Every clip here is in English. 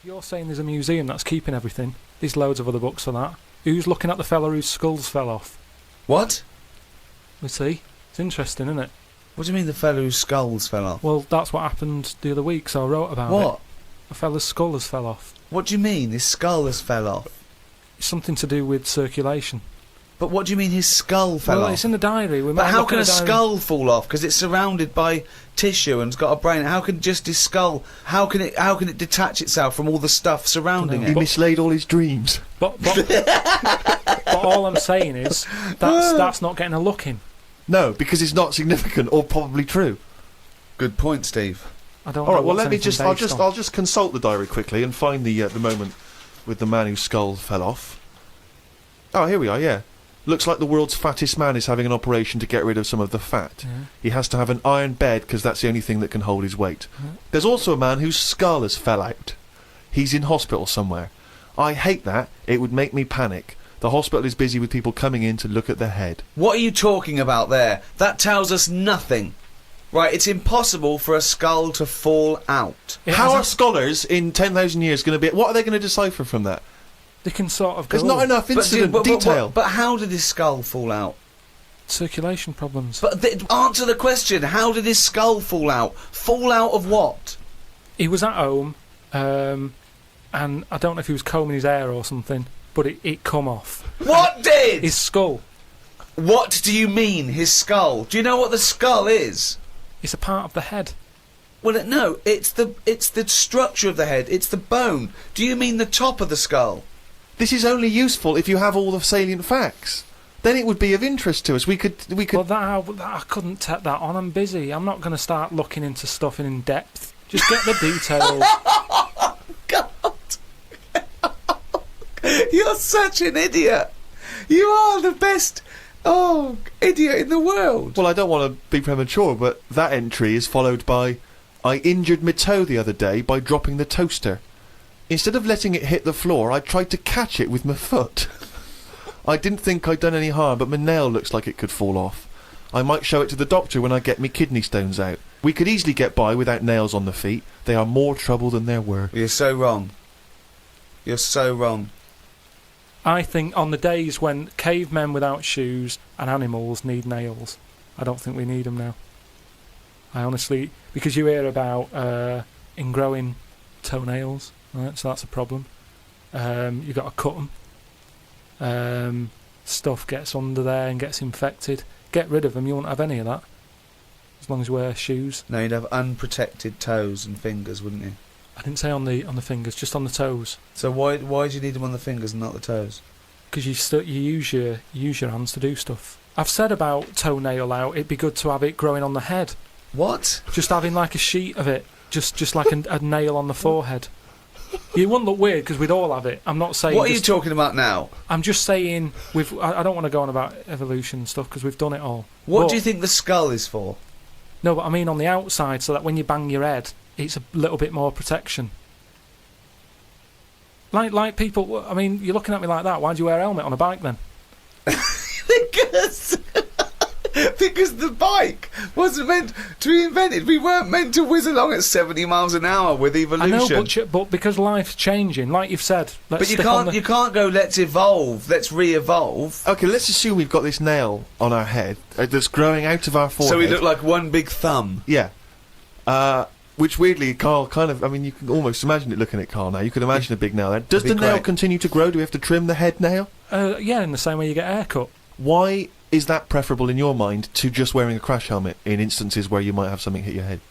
You're saying there's a museum that's keeping everything. There's loads of other books for that. Who's looking at the fella whose skulls fell off? What? We see. It's interesting, isn't it? What do you mean the fellow whose skulls fell off? Well, that's what happened the other week, so I wrote about it. What? A fella's skull has fell off. What do you mean his skull has fell off? It's something to do with circulation. But what do you mean his skull fell Well, off? it's in the diary. We But might how look can at a the diary. skull fall off? Because it's surrounded by tissue and it's got a brain. How can just his skull? How can it detach itself from all the stuff surrounding Dunno. it? He mislaid all his dreams. But all I'm saying is that's not getting a look in. No, because it's not significant or probably true. Good point, Steve. I don't. All know right. Well, what's let me anything just. I'll based just. on. I'll just consult the diary quickly and find the moment with the man whose skull fell off. Oh, here we are. Yeah. Looks like the world's fattest man is having an operation to get rid of some of the fat. Yeah. He has to have an iron bed because that's the only thing that can hold his weight. Yeah. There's also a man whose skull has fell out. He's in hospital somewhere. I hate that. It would make me panic. The hospital is busy with people coming in to look at their head. What are you talking about there? That tells us nothing. Right, it's impossible for a skull to fall out. It How are hasn't- scholars in 10,000 years going to be... What are they going to decipher from that? They can sort of go. There's not enough incident detail. But how did his skull fall out? Circulation problems. But answer the question. How did his skull fall out? Fall out of what? He was at home, and I don't know if he was combing his hair or something, but it come off. What did? His skull. What do you mean, his skull? Do you know what the skull is? It's a part of the head. Well, no, it's the structure of the head. It's the bone. Do you mean the top of the skull? This is only useful if you have all the salient facts. Then it would be of interest to us. We could. Well, I couldn't take that on. I'm busy. I'm not going to start looking into stuff in depth. Just get the details. God. You're such an idiot. You are the best idiot in the world. Well, I don't want to be premature, but that entry is followed by, I injured my toe the other day by dropping the toaster. Instead of letting it hit the floor, I tried to catch it with my foot. I didn't think I'd done any harm, but my nail looks like it could fall off. I might show it to the doctor when I get me kidney stones out. We could easily get by without nails on the feet. They are more trouble than they're worth. You're so wrong. You're so wrong. I think on the days when cavemen without shoes and animals need nails, I don't think we need them now. I honestly... Because you hear about ingrowing toenails, right? So that's a problem. You've got to cut them. Stuff gets under there and gets infected. Get rid of them, you won't have any of that. As long as you wear shoes. No, you'd have unprotected toes and fingers, wouldn't you? I didn't say on the fingers, just on the toes. So why do you need them on the fingers and not the toes? Because you use your hands to do stuff. I've said about toenail out, it'd be good to have it growing on the head. What? Just having like a sheet of it, just like a nail on the forehead. You wouldn't look weird because we'd all have it. I'm not saying. What are you talking about now? I'm just saying I don't want to go on about evolution and stuff because we've done it all. What do you think the skull is for? No, but I mean on the outside, so that when you bang your head, it's a little bit more protection. Like people. I mean, you're looking at me like that. Why do you wear a helmet on a bike then? Because the bike wasn't meant to be invented. We weren't meant to whiz along at 70 miles an hour with evolution. I know, but because life's changing, like you've said. But you can't go, let's evolve, let's re-evolve. Okay, let's assume we've got this nail on our head that's growing out of our forehead. So we look like one big thumb. Yeah. Which weirdly, Carl kind of... I mean, you can almost imagine it looking at Carl now. You could imagine a big nail there. Does the nail continue to grow? Do we have to trim the head nail? Yeah, in the same way you get a haircut. Why is that preferable in your mind to just wearing a crash helmet in instances where you might have something hit your head?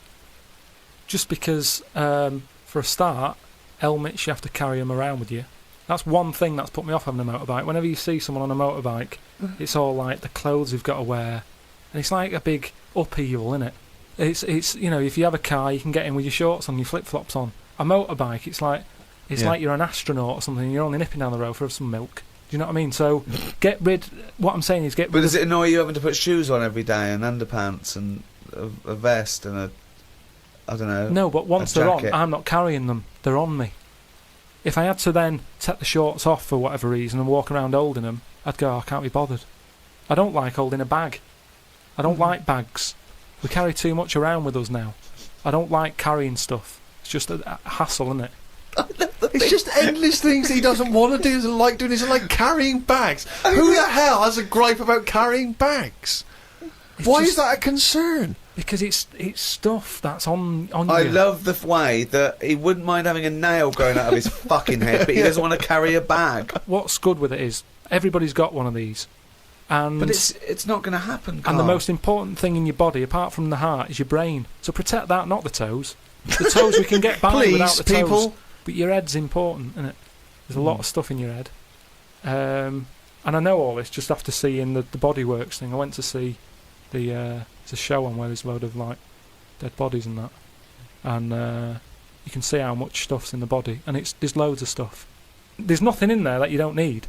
Just because, for a start, helmets, you have to carry them around with you. That's one thing that's put me off having a motorbike. Whenever you see someone on a motorbike, it's all like the clothes you've got to wear. And it's like a big upheaval, isn't it? It's you know, if you have a car, you can get in with your shorts on, your flip-flops on. A motorbike, it's like you're an astronaut or something, and you're only nipping down the road for some milk. Do you know what I mean? So, what I'm saying is get rid But does it annoy you having to put shoes on every day and underpants and a vest and I don't know. No, but once they're on, I'm not carrying them. They're on me. If I had to then take the shorts off for whatever reason and walk around holding them, I'd go, I can't be bothered. I don't like holding a bag. I don't like bags. We carry too much around with us now. I don't like carrying stuff. It's just a hassle, isn't it? It's just endless things he doesn't want to do, doesn't like doing. It's like carrying bags. Who the hell has a gripe about carrying bags? Why is that a concern? Because it's stuff that's on you. I love the way that he wouldn't mind having a nail growing out of his fucking head, but he doesn't want to carry a bag. What's good with it is everybody's got one of these. And But it's not going to happen, Carl. And the most important thing in your body, apart from the heart, is your brain. So protect that, not the toes. The toes we can get by Please, without the toes. people. But your head's important, isn't it? There's a lot of stuff in your head. And I know all this just after seeing the Bodyworks thing. I went to see it's a show on where there's a load of like dead bodies and that. And you can see how much stuff's in the body. And there's loads of stuff. There's nothing in there that you don't need.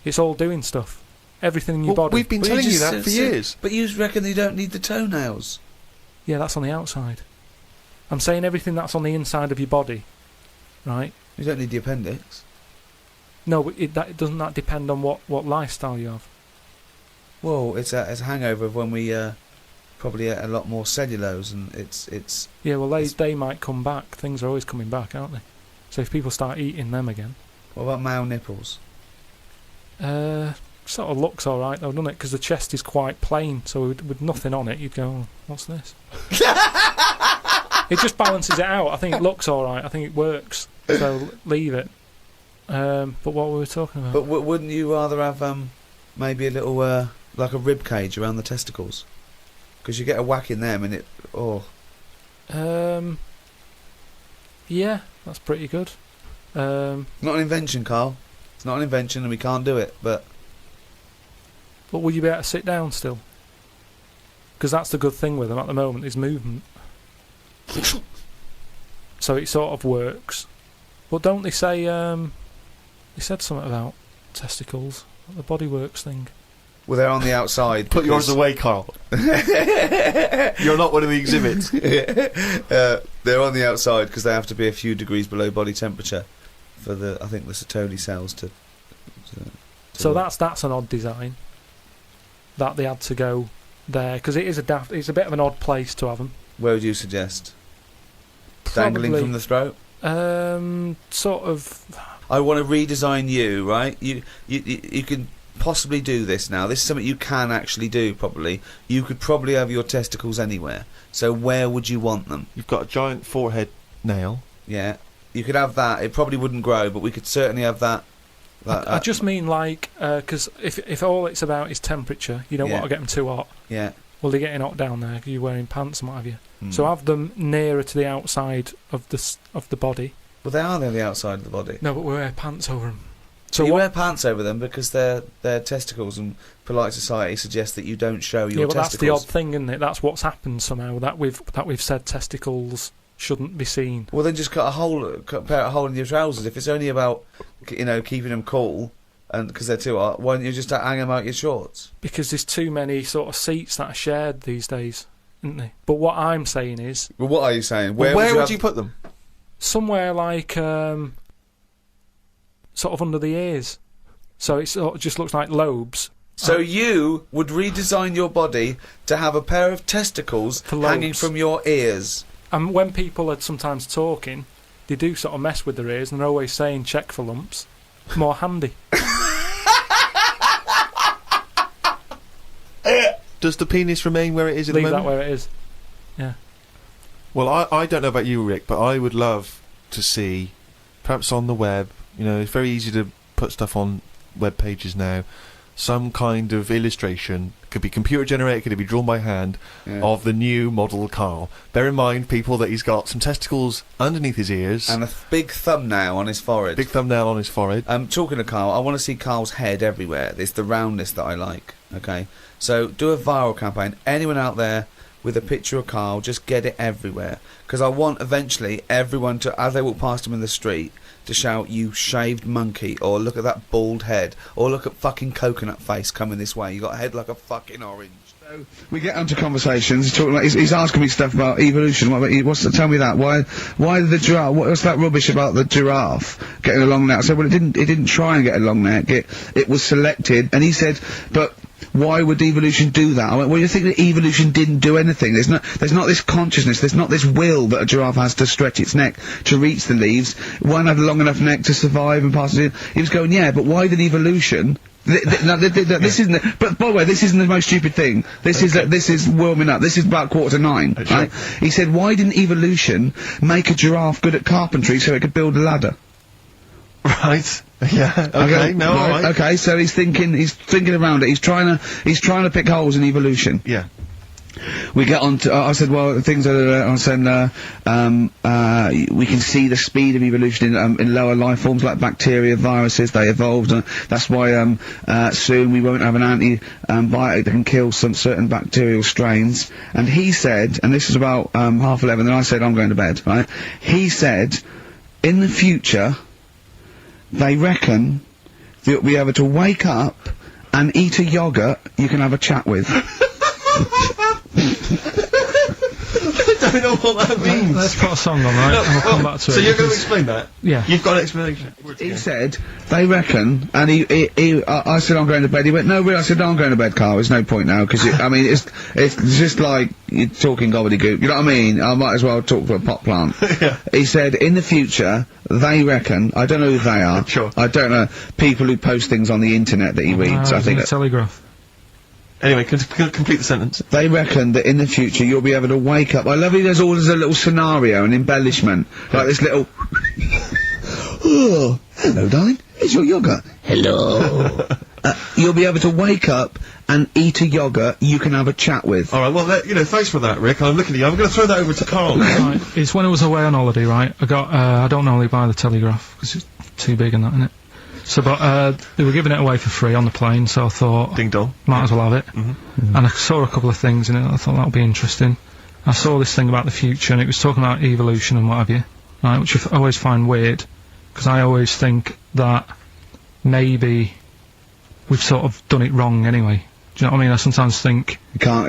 It's all doing stuff. Everything in your body. We've been telling you that for years. But you reckon you don't need the toenails? Yeah, that's on the outside. I'm saying everything that's on the inside of your body, right? You don't need the appendix. No, but doesn't that depend on what lifestyle you have? Well, it's a hangover of when we probably ate a lot more cellulose, and it's. Yeah, well, they might come back. Things are always coming back, aren't they? So if people start eating them again. What about male nipples? Sort of looks all right though, doesn't it? Because the chest is quite plain, so with nothing on it, you'd go, oh, "What's this?" It just balances it out. I think it looks all right. I think it works. So leave it. But what were we talking about? But wouldn't you rather have maybe a little like a rib cage around the testicles? Because you get a whack in them and it. Oh. Yeah, that's pretty good. Not an invention, Carl. It's not an invention, and we can't do it. But will you be able to sit down still? Because that's the good thing with them at the moment is movement. So it sort of works. But don't they say they said something about testicles, the Bodyworks thing? well, they're on the outside. Put yours away, Carl. You're not one of the exhibits. They're on the outside because they have to be a few degrees below body temperature for the Sertoli cells to So work. that's an odd design that they had to go there because it is it's a bit of an odd place to have them. Where would you suggest? Dangling from the throat? Sort of. I want to redesign you, right? You can possibly do this now. This is something you can actually do, probably. You could probably have your testicles anywhere. So where would you want them? You've got a giant forehead nail. Yeah. You could have that. It probably wouldn't grow, but we could certainly have that. I just mean like, because if all it's about is temperature, you don't want to get them too hot. Yeah. Well, they're getting hot down there 'cause you're wearing pants and what have you. Mm. So have them nearer to the outside of the body. Well, they are on the outside of the body. No, but we wear pants over them. So you wear pants over them because they're testicles, and polite society suggests that you don't show your testicles. That's the odd thing, isn't it? That's what's happened somehow. That we've said testicles shouldn't be seen. Well, then just put a hole in your trousers. If it's only about keeping them cool, and because they're too hot, why don't you just hang them out your shorts? Because there's too many sort of seats that are shared these days, isn't there? But what I'm saying is, Well, what are you saying? Where would you put them? somewhere like sort of under the ears, so it sort of just looks like lobes. So you would redesign your body to have a pair of testicles For lobes. hanging from your ears. And when people are sometimes talking, they do sort of mess with their ears, and they're always saying check for lumps. More handy. Does the penis remain where it is at Leave the that moment? where it is. Yeah. Well, I don't know about you, Rick, but I would love to see, perhaps on the web, it's very easy to put stuff on web pages now, some kind of illustration, could be computer generated, could be drawn by hand, of the new model Karl. Bear in mind, people, that he's got some testicles underneath his ears. And a big thumbnail on his forehead. Big thumbnail on his forehead. Talking to Karl, I want to see Karl's head everywhere. It's the roundness that I like, okay? So do a viral campaign. Anyone out there with a picture of Karl, just get it everywhere. Because I want eventually everyone to, as they walk past him in the street, to shout, "You shaved monkey," or "Look at that bald head," or "Look at fucking coconut face coming this way. You got a head like a fucking orange." So we get onto conversations. He's talking about. He's asking me stuff about evolution. Tell me that. Why the giraffe? What's that rubbish about the giraffe getting a long neck? I said, well, it didn't try and get a long neck. It was selected, and he said, but Why would evolution do that? I went, well, you think that evolution didn't do anything. There's not this consciousness, there's not this will that a giraffe has to stretch its neck to reach the leaves. It won't have a long enough neck to survive and pass it in. He was going, yeah, but why did evolution... this isn't. But by the way, this isn't the most stupid thing. This is warming up. This is about 8:45. Right? He said, "Why didn't evolution make a giraffe good at carpentry so it could build a ladder?" Right. Yeah. Okay. No. All right. Okay. So he's thinking around it. He's trying to pick holes in evolution. Yeah. We get on to, I said, well, things are, I said, we can see the speed of evolution in lower life forms like bacteria, viruses, they evolved, and that's why, soon we won't have an antibiotic that can kill some certain bacterial strains. And he said, and this is about, 11:30, and I said, I'm going to bed, right? He said, in the future, they reckon that you'll be able to wake up and eat a yogurt you can have a chat with. I don't know what that means. Let's put a song on, right? And we'll come back to it. So you're going to explain that? Yeah. You've got an explanation. He said, they reckon, and I said, I'm going to bed. He went, no, really? I said, no, I'm going to bed, Carl. There's no point now, because, I mean, it's just like you're talking gobbledygook. You know what I mean? I might as well talk to a pot plant. Yeah. He said, in the future, they reckon, I don't know who they are. Sure. I don't know, people who post things on the internet that he reads, I think. The Telegraph. Anyway, complete the sentence. They reckon that in the future you'll be able to wake up. I love it. There's always a little scenario, an embellishment, like this little. Oh, hello, darling. It's your yogurt. Hello. You'll be able to wake up and eat a yogurt you can have a chat with. All right. Well, thanks for that, Rick. I'm looking at you. I'm going to throw that over to Carl now. Right. It's when I was away on holiday, right? I got. I don't normally buy the Telegraph because it's too big and that, innit? So, but they were giving it away for free on the plane, so I thought, ding dong, might as well have it. And I saw a couple of things in it. I thought that would be interesting. I saw this thing about the future, and it was talking about evolution and what have you, right? Which I always find weird, because I always think that maybe we've sort of done it wrong anyway. Do you know what I mean? I sometimes think you can't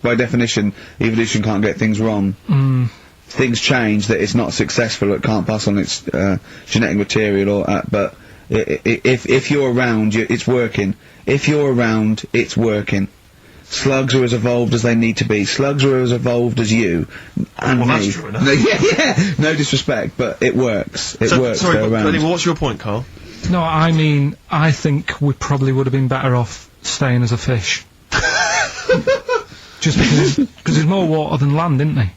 by definition, evolution can't get things wrong. Things change, that it's not successful, it can't pass on its genetic material, but if you're around, it's working. If you're around, it's working. Slugs are as evolved as they need to be. Slugs are as evolved as you and me. That's true enough. Yeah. No disrespect, but it works. It works. Sorry, go around. Anyway, what's your point, Carl? no, I mean, I think we probably would have been better off staying as a fish. Just because there's more water than land, isn't there?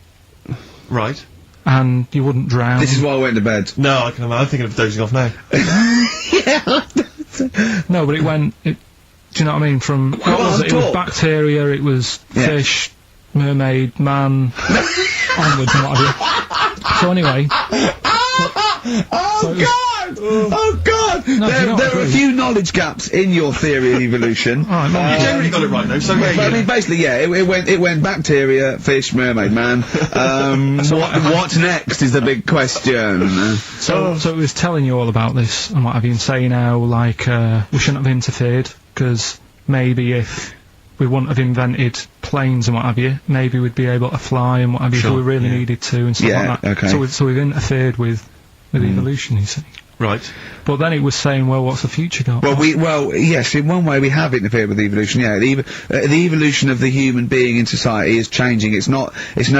Right. And you wouldn't drown. This is why I went to bed. No, I can imagine. I'm thinking of dozing off now. No, but do you know what I mean? From what was it? It was bacteria, it was fish, mermaid, man, onwards and what have you. So anyway. Oh God! No, there are a few knowledge gaps in your theory of evolution. You generally got it right though. So I mean, basically, yeah, it went bacteria, fish, mermaid, man. What next is the big question. So it was telling you all about this and what have you, and saying how like we shouldn't have interfered because maybe if we wouldn't have invented planes and what have you, maybe we'd be able to fly and what have you if we really needed to and stuff like that. Okay. So we've interfered with evolution, you see. Right. But then it was saying, well, what's the future got? Well, yes, in one way we have interfered with evolution, yeah. The evolution of the human being in society is changing. It's no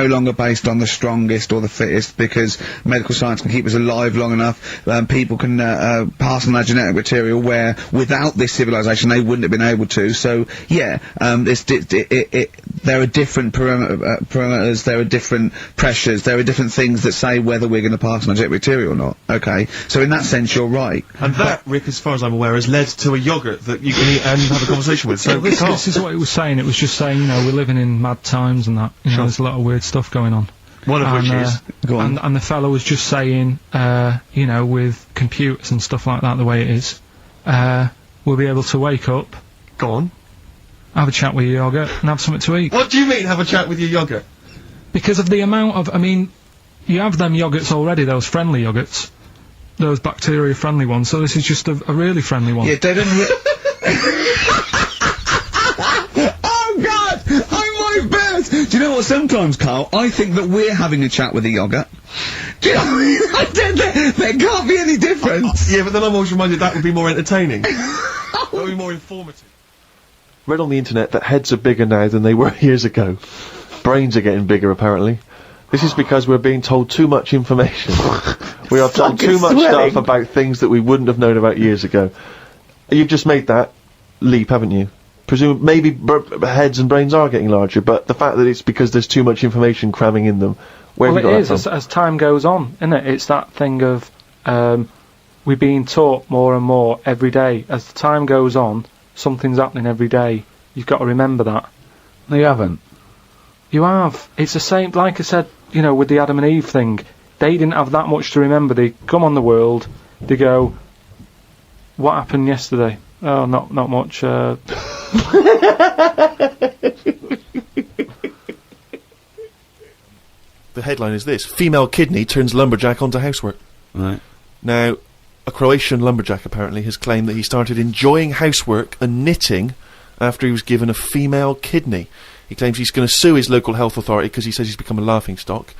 longer based on the strongest or the fittest, because medical science can keep us alive long enough. People can pass on their genetic material where without this civilization they wouldn't have been able to. So, yeah, there are different parameters, there are different pressures, there are different things that say whether we're going to pass on our genetic material or not. Okay, so in that sense you're right. And that, Rick, as far as I'm aware, has led to a yogurt that you can eat and have a conversation with. So this is what it was saying. It was just saying, you know, we're living in mad times and that. You know, there's a lot of weird stuff going on. One of which is... Go on. And the fellow was just saying, you know, with computers and stuff like that, the way it is, we'll be able to wake up... Go on. Have a chat with your yogurt and have something to eat. What do you mean, have a chat with your yogurt? Because of the amount of... I mean, you have them yogurts already, those friendly yogurts. Those bacteria-friendly ones, so this is just a really friendly one. Yeah, they don't... Oh, God! I'm my best! Do you know what, sometimes, Carl, I think that we're having a chat with a yogurt. Do you know what I mean? There can't be any difference. Yeah, but then I'm always reminded that would be more entertaining. That would be more informative. read on the internet that heads are bigger now than they were years ago. Brains are getting bigger, apparently. This is because we're being told too much information. We are told too much stuff about things that we wouldn't have known about years ago. You've just made that leap, haven't you? Presume maybe heads and brains are getting larger, but the fact that it's because there's too much information cramming in them. Where have you got that from? As time goes on, isn't it? It's that thing of we're being taught more and more every day. As the time goes on, something's happening every day. You've got to remember that. No, you haven't. You have. It's the same, like I said, you know, with the Adam and Eve thing. They didn't have that much to remember. They come on the world, they go, what happened yesterday? Oh, not much. The headline is this: female kidney turns lumberjack onto housework. Right. Now, a Croatian lumberjack apparently has claimed that he started enjoying housework and knitting after he was given a female kidney. He claims he's going to sue his local health authority because he says he's become a laughingstock.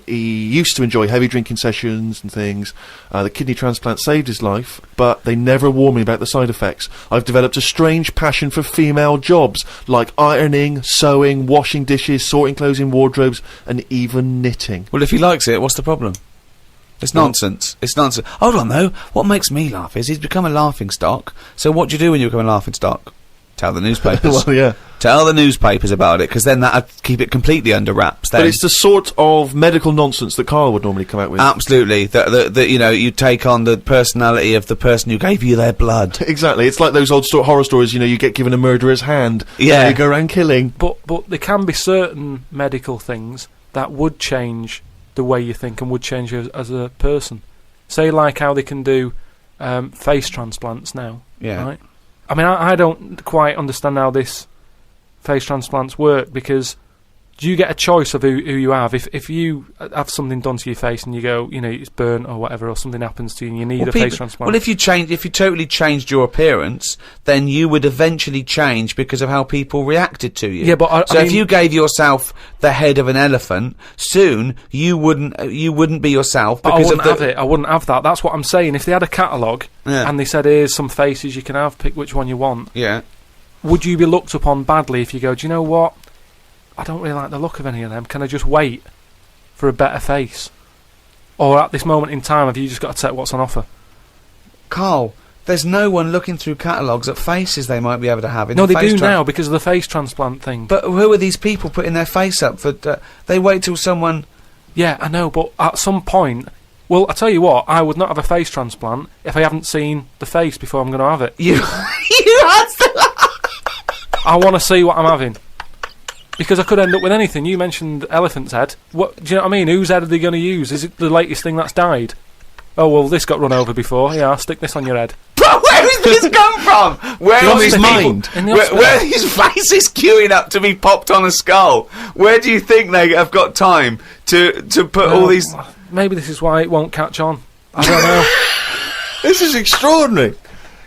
He used to enjoy heavy drinking sessions and things. The kidney transplant saved his life, but they never warned me about the side effects. I've developed a strange passion for female jobs, like ironing, sewing, washing dishes, sorting clothes in wardrobes, and even knitting. Well, if he likes it, what's the problem? It's nonsense. It's nonsense. Hold on, though. What makes me laugh is he's become a laughingstock. So what do you do when you become a laughingstock? Tell the newspapers. Well, yeah. Tell the newspapers about it, because then that'd keep it completely under wraps. Then. But it's the sort of medical nonsense that Karl would normally come out with. Absolutely. That you know, you take on the personality of the person who gave you their blood. Exactly. It's like those old horror stories, you know, you get given a murderer's hand. Yeah. And you go around killing. But there can be certain medical things that would change the way you think and would change you as a person. Say, like how they can do face transplants now. Yeah. Right? I mean, I don't quite understand how this face transplants work, because do you get a choice of who you have? If you have something done to your face and you go, you know, it's burnt or whatever, or something happens to you and you need a face transplant. Well, if you totally changed your appearance, then you would eventually change because of how people reacted to you. Yeah, but if you gave yourself the head of an elephant, soon you wouldn't be yourself because I wouldn't have that. That's what I'm saying. If they had a catalogue and they said, here's some faces you can have, pick which one you want. Yeah. Would you be looked upon badly if you go, do you know what? I don't really like the look of any of them. Can I just wait for a better face? Or at this moment in time, have you just got to take what's on offer? Karl, there's no one looking through catalogues at faces they might be able to have in No, the they face do now because of the face transplant thing. But who are these people putting their face up for? They wait till someone... Yeah, I know, but at some point... Well, I tell you what, I would not have a face transplant if I haven't seen the face before I'm going to have it. You had to... I want to see what I'm having. Because I could end up with anything. You mentioned elephant's head. What, do you know what I mean? Whose head are they going to use? Is it the latest thing that's died? Oh, well, this got run over before. Yeah, I'll stick this on your head. But where has this come from? Where are these where are these faces queuing up to be popped on a skull? Where do you think they have got time to put all these... Maybe this is why it won't catch on. I don't know. This is extraordinary.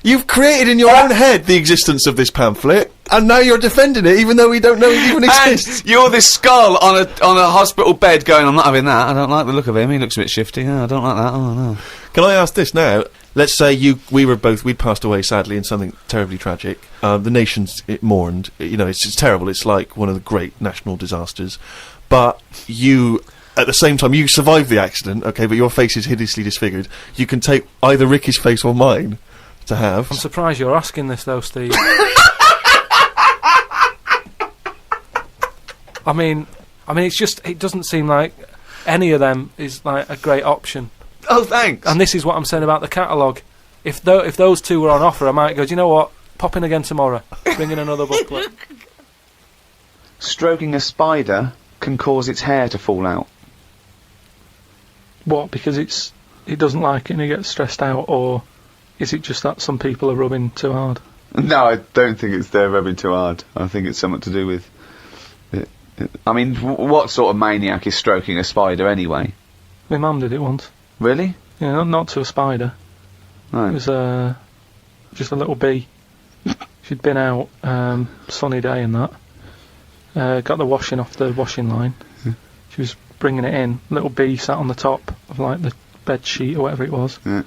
You've created in your own head the existence of this pamphlet, and now you're defending it, even though we don't know it even exists. And you're this skull on a hospital bed going, I'm not having that, I don't like the look of him, he looks a bit shifty, I don't like that, oh no. Can I ask this now? Let's say we'd passed away sadly in something terribly tragic. The nation's mourned, you know, it's terrible, it's like one of the great national disasters. But you... At the same time, you survived the accident, okay, but your face is hideously disfigured. You can take either Ricky's face or mine to have. I'm surprised you're asking this, though, Steve. I mean, it's just, it doesn't seem like any of them is like a great option. Oh, thanks. And this is what I'm saying about the catalogue. If those two were on offer, I might go, do you know what? Pop in again tomorrow. Bring in another booklet. Stroking a spider can cause its hair to fall out. What? Because it doesn't like it and it gets stressed out, or is it just that some people are rubbing too hard? No, I don't think it's they're rubbing too hard. I think it's something to do with... I mean, what sort of maniac is stroking a spider anyway? My mum did it once. Really? Yeah, not to a spider. Right. It was just a little bee. She'd been out, sunny day and that. Got the washing off the washing line. She was bringing it in. Little bee sat on the top of like the bed sheet or whatever it was. Yeah.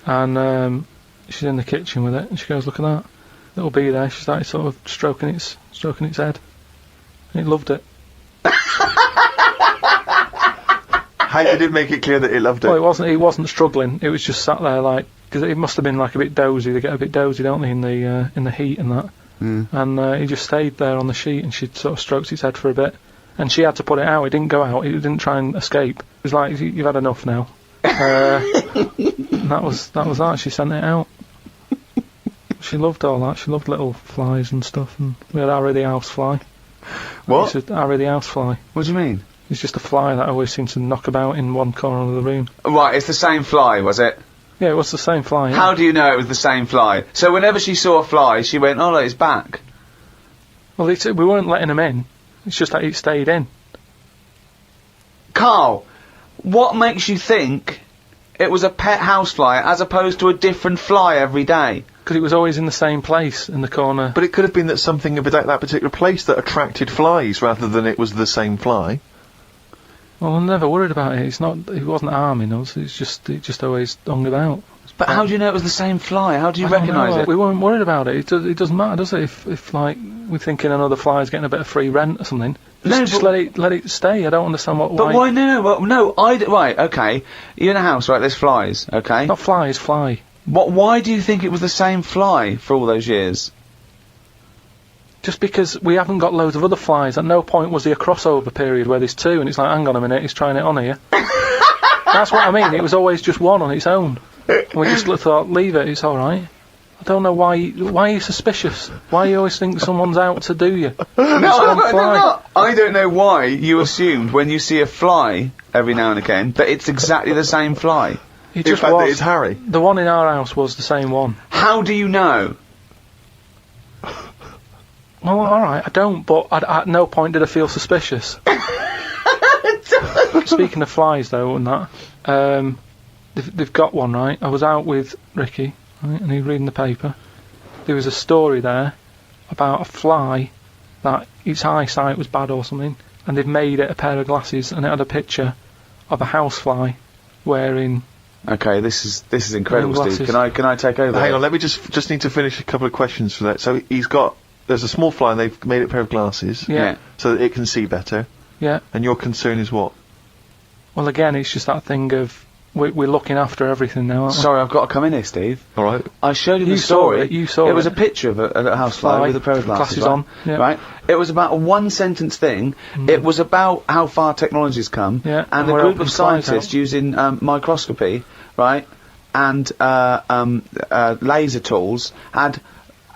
And she's in the kitchen with it, and she goes, "Look at that." little bee there. She started sort of stroking its head. And it loved it. How did it make it clear that it loved it? Well, it wasn't struggling. It was just sat there like, because it must have been like a bit dozy. They get a bit dozy, don't they, in the heat and that. And he just stayed there on the sheet, and she sort of stroked its head for a bit. And she had to put it out. It didn't go out. It didn't try and escape. It was like, you've had enough now. And that was that. She sent it out. She loved all that. She loved little flies and stuff. And we had Harry the housefly. What? Harry the housefly. What do you mean? It's just a fly that always seems to knock about in one corner of the room. Right, it's the same fly, was it? Yeah, it was the same fly. Yeah. How do you know it was the same fly? So whenever she saw a fly, she went, oh, look, it's back. Well, we weren't letting him in. It's just that it stayed in. Karl, what makes you think it was a pet housefly as opposed to a different fly every day? Because it was always in the same place, in the corner. But it could have been that something about that particular place that attracted flies rather than it was the same fly. Well, I'm never worried about it. It wasn't harming us. It just always hung about. But how do you know it was the same fly? How do you recognise it? We weren't worried about it. It doesn't matter, does it? If like we're thinking another fly's getting a bit of free rent or something, just let it stay. I don't understand what. But why? No. Right. Okay. You're in a house, right? There's flies. Okay. Not flies. Fly. Why do you think it was the same fly for all those years? Just because we haven't got loads of other flies. At no point was there a crossover period where there's two, and it's like, hang on a minute, he's trying it on here. That's what I mean. It was always just one on its own. And we just thought, leave it, it's all right. I don't know why are you suspicious? Why you always think someone's out to do you? No, I'm not. I don't know why you assumed when you see a fly every now and again that it's exactly the same fly. It just in fact, was. it's Harry. The one in our house was the same one. How do you know? Well, all right, I don't, but at no point did I feel suspicious. Speaking of flies, though, and that, they've got one, right? I was out with Ricky, right, and he was reading the paper. There was a story there about a fly that its eyesight was bad or something, and they've made it a pair of glasses, and it had a picture of a housefly wearing. Okay, this is incredible, Steve. Can I take over? Hang on, let me just need to finish a couple of questions for that. So there's a small fly and they've made it a pair of glasses. Yeah. So that it can see better. Yeah. And your concern is what? Well, again, it's just that thing of we're looking after everything now, aren't we? Sorry, I've got to come in here, Steve. All right. I showed you the story. story. You saw it. It was a picture of a housefly with a pair of glasses right? on. Yeah. Right. It was about a one-sentence thing. It was about how far technology's come. Yeah. And a group of scientists using microscopy, right, and laser tools had,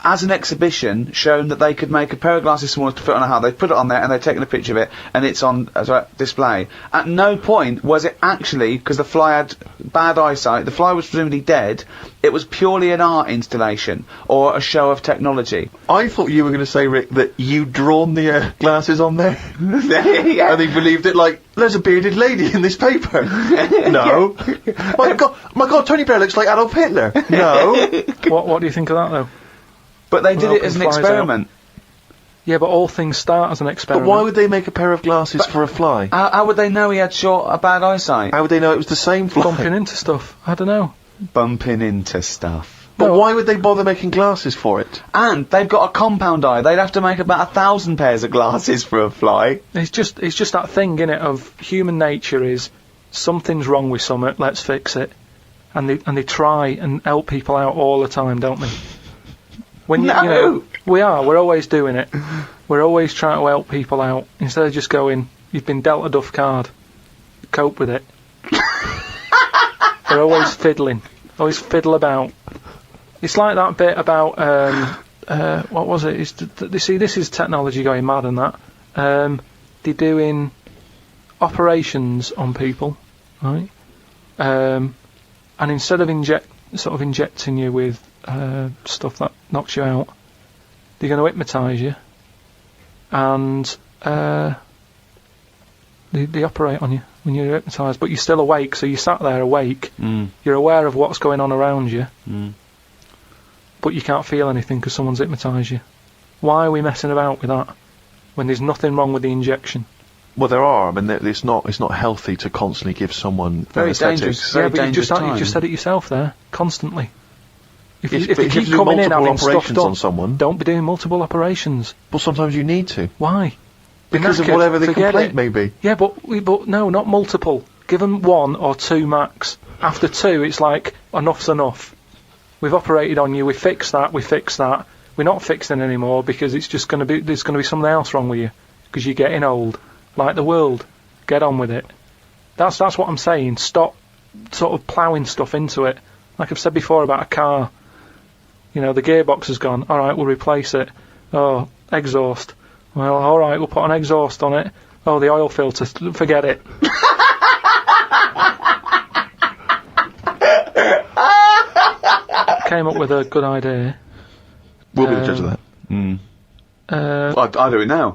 as an exhibition, shown that they could make a pair of glasses smaller to fit on a hat. They put it on there and they've taken a picture of it and it's on display. At no point was it actually, because the fly had bad eyesight, the fly was presumably dead, it was purely an art installation or a show of technology. I thought you were going to say, Rick, that you'd drawn the glasses on there. Yeah. And he believed it like, there's a bearded lady in this paper. No. My God, Tony Blair looks like Adolf Hitler. No. What do you think of that, though? But they did it as an experiment. Yeah, but all things start as an experiment. But why would they make a pair of glasses for a fly? How would they know he had bad eyesight? How would they know it was the same fly? Bumping into stuff. I don't know. Bumping into stuff. But why would they bother making glasses for it? And they've got a compound eye. They'd have to make about 1,000 pairs of glasses for a fly. It's just that thing, innit, of human nature is something's wrong with something, let's fix it. And they try and help people out all the time, don't they? When you know, we're always doing it. We're always trying to help people out instead of just going, you've been dealt a duff card, cope with it. They're always fiddling, always fiddle about. It's like that bit about what was it? See, this is technology going mad and that. They're doing operations on people, right? And instead of injecting you with stuff that knocks you out, they're going to hypnotise you, and they operate on you when you're hypnotised, but you're still awake, so you sat there awake, you're aware of what's going on around you, but you can't feel anything because someone's hypnotised you. Why are we messing about with that when there's nothing wrong with the injection? Well, there are. I mean, it's not healthy to constantly give someone Very anesthetics. dangerous. Yeah, but you just time. said it yourself there, constantly. If Yes, you but if you keep have to do coming in multiple having stuff operations done, on someone, don't be doing multiple operations. but sometimes you need to. Why? Be Because of knackered, whatever the forget complaint it. may be. Yeah, but no, not multiple. Give them 1 or 2 max. After 2, it's like, enough's enough. We've operated on you, we fixed that. We're not fixing anymore because it's just going to be, there's going to be something else wrong with you. Because you're getting old. Like the world. Get on with it. That's what I'm saying. Stop sort of ploughing stuff into it. Like I've said before about a car. You know, the gearbox has gone. Alright, we'll replace it. Oh, exhaust. Well, alright, we'll put an exhaust on it. Oh, the oil filter. Forget it. Came up with a good idea. We'll be the judge of that. I do it now.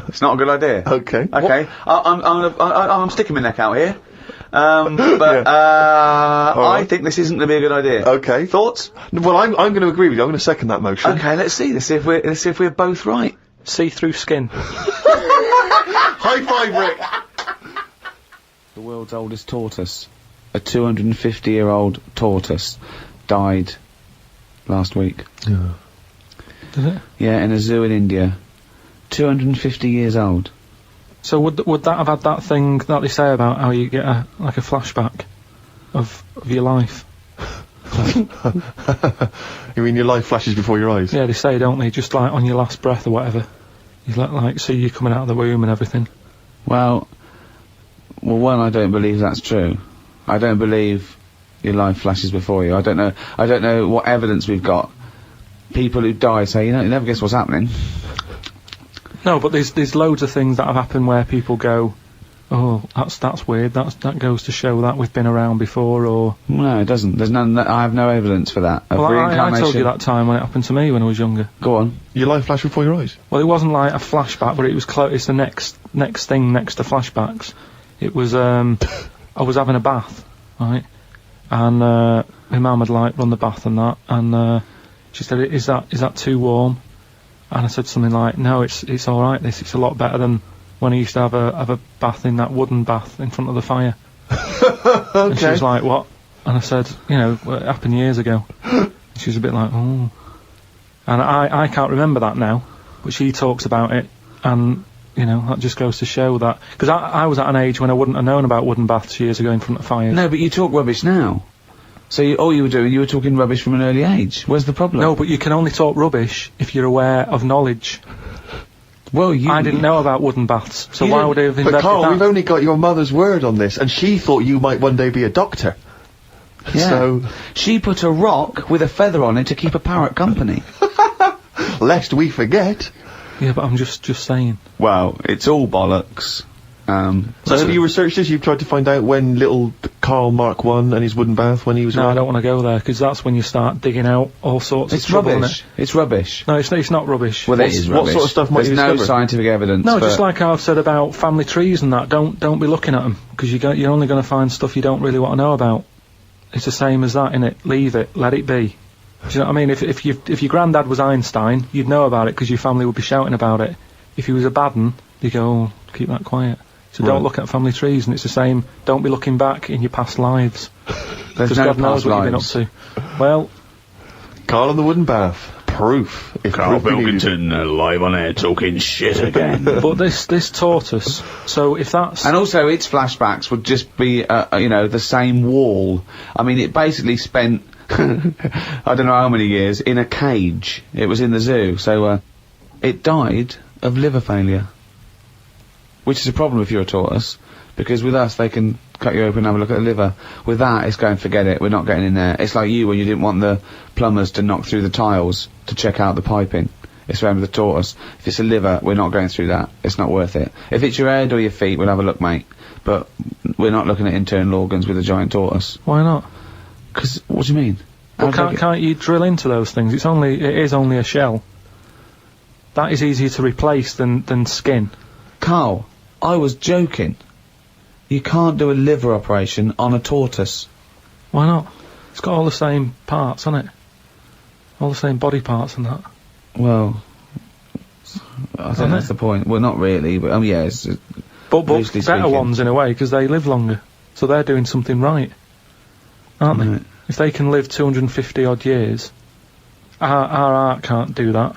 It's not a good idea. Okay. Okay. I'm sticking my neck out here. I think this isn't going to be a good idea. Okay. Thoughts? Well, I'm going to agree with you. I'm going to second that motion. Okay, let's see. Let's see if we're both right. See-through skin. High five, Rick. The world's oldest tortoise, a 250-year-old tortoise, died last week. Did it? Yeah, in a zoo in India. 250 years old. So would that have had that thing that they say about how you get a flashback of your life? You mean your life flashes before your eyes? Yeah, they say, don't they? Just like on your last breath or whatever. You like see you coming out of the womb and everything. Well, one, I don't believe that's true. I don't believe your life flashes before you. I don't know what evidence we've got. People who die say, you never guess what's happening. No, but there's loads of things that have happened where people go, oh, that's weird. That goes to show that we've been around before, or No, it doesn't. There's none. I have no evidence for that. Of well, I reincarnation. told you that time when it happened to me when I was younger. Go on. Your life flashed before your eyes? Well, it wasn't like a flashback, but it was close. It's the next thing next to flashbacks. It was I was having a bath, right, and my mum had like run the bath and that, and she said, "Is that too warm?" And I said something like, "No, it's all right. It's a lot better than when I used to have a bath in that wooden bath in front of the fire." Okay. And she was like, "What?" And I said, "Well, it happened years ago." She was a bit like, "Oh," and I can't remember that now, but she talks about it, and that just goes to show that because I was at an age when I wouldn't have known about wooden baths years ago in front of fires. No, but you talk rubbish now. So all you were doing, you were talking rubbish from an early age. Where's the problem? No, but you can only talk rubbish if you're aware of knowledge. Well, I didn't know about wooden baths, so You why didn't- would I have But invented Carl, that? we've only got your mother's word on this, and she thought you might one day be a doctor. Yeah. So, She put a rock with a feather on it to keep a parrot company. lest we forget. Yeah, but I'm just saying. Well, it's all bollocks. So have you researched this? You've tried to find out when little Karl Mark I and his wooden bath, when he was No, I around? don't want to go there because that's when you start digging out all sorts It's of trouble. rubbish. It's rubbish. No, it's not rubbish. Well, it is what rubbish. sort of stuff might There's you no discover? scientific evidence. No, for just like how I've said about family trees and that. Don't be looking at them because you're only going to find stuff you don't really want to know about. It's the same as that, innit? Leave it, let it be. Do you know what I mean? If your granddad was Einstein, you'd know about it because your family would be shouting about it. If he was a bad un, you go, oh, keep that quiet. So Right. don't look at family trees, and it's the same. Don't be looking back in your past lives There's because no God knows past what you've been up lives. to. Well, Karl and the wooden bath. Proof. If Karl proof be needed. Pilkington, live on air, talking shit again. but this tortoise. So if that's And also, its flashbacks would just be, the same wall. I mean, it basically spent, I don't know how many years, in a cage. It was in the zoo, so, it died of liver failure. Which is a problem if you're a tortoise, because with us, they can cut you open and have a look at the liver. With that, it's going, forget it, we're not getting in there. It's like you when you didn't want the plumbers to knock through the tiles to check out the piping. It's the same with the tortoise. If it's a liver, we're not going through that. It's not worth it. If it's your head or your feet, we'll have a look, mate. But we're not looking at internal organs with a giant tortoise. why not? 'Cause, what do you mean? Well, How do they can't you drill into those things? It is only a shell. That is easier to replace than skin. Carl, I was joking. You can't do a liver operation on a tortoise. Why not? It's got all the same parts, hasn't it? All the same body parts and that. Well, I think that's the point. Well, not really, but yeah, it's But loosely better speaking. ones in a way because they live longer, so they're doing something right, aren't they? Right. If they can live 250 odd years, our art can't do that.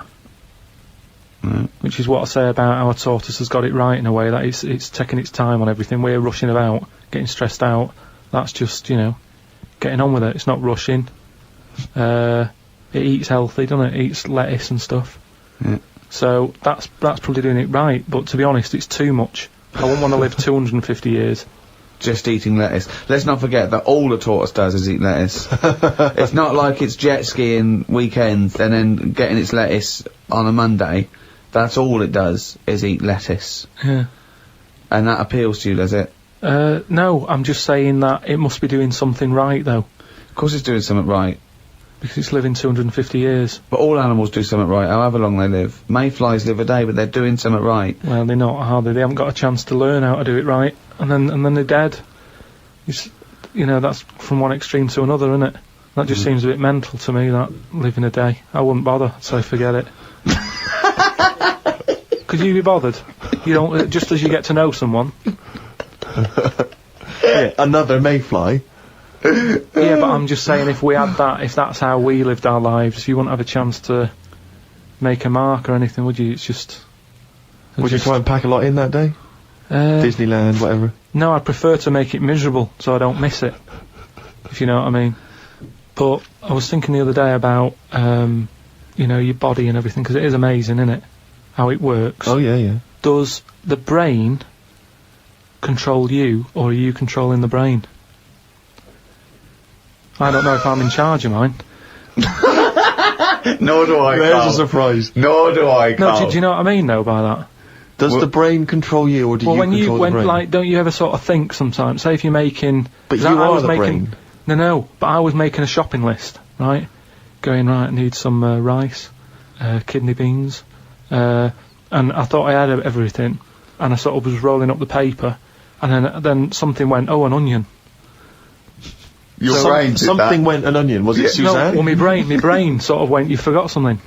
Which is what I say about our tortoise has got it right in a way, that it's taking its time on everything. We're rushing about, getting stressed out. That's just, getting on with it. It's not rushing. It eats healthy, doesn't it? It eats lettuce and stuff. Yeah. So that's probably doing it right. But to be honest, it's too much. I wouldn't want to live 250 years. Just eating lettuce. Let's not forget that all a tortoise does is eat lettuce. It's not like it's jet skiing weekends and then getting its lettuce on a Monday. That's all it does, is eat lettuce. Yeah. And that appeals to you, does it? No, I'm just saying that it must be doing something right, though. Of course it's doing something right. Because it's living 250 years. But all animals do something right, however long they live. Mayflies live a day, but they're doing something right. Well, they're not, are they? They haven't got a chance to learn how to do it right. And then they're dead. That's from one extreme to another, isn't it? That just seems a bit mental to me, that living a day. I wouldn't bother, so forget it. Could you be bothered? You don't, just as you get to know someone. Yeah, another mayfly. Yeah, but I'm just saying, if we had that, if that's how we lived our lives, you wouldn't have a chance to make a mark or anything, would you? It's just... Would you try and pack a lot in that day? Disneyland, whatever? No, I'd prefer to make it miserable, so I don't miss it. If you know what I mean. But I was thinking the other day about, your body and everything, because it is amazing, isn't it? How it works. Oh, yeah. Does the brain control you, or are you controlling the brain? I don't know if I'm in charge of mine. Nor do I, There's Carl. a surprise. Nor do I, Carl. No, do you know what I mean, though, by that? Does the brain control you, or do you control the brain? Don't you ever sort of think sometimes, say if you're making... But you are the brain. No, but I was making a shopping list, right? Going, right, I need some rice, kidney beans, and I thought I had everything, and I sort of was rolling up the paper, and then something went, an onion. Your brain did something that. went an onion. Was it Suzanne? No, well, my brain sort of went, you forgot something.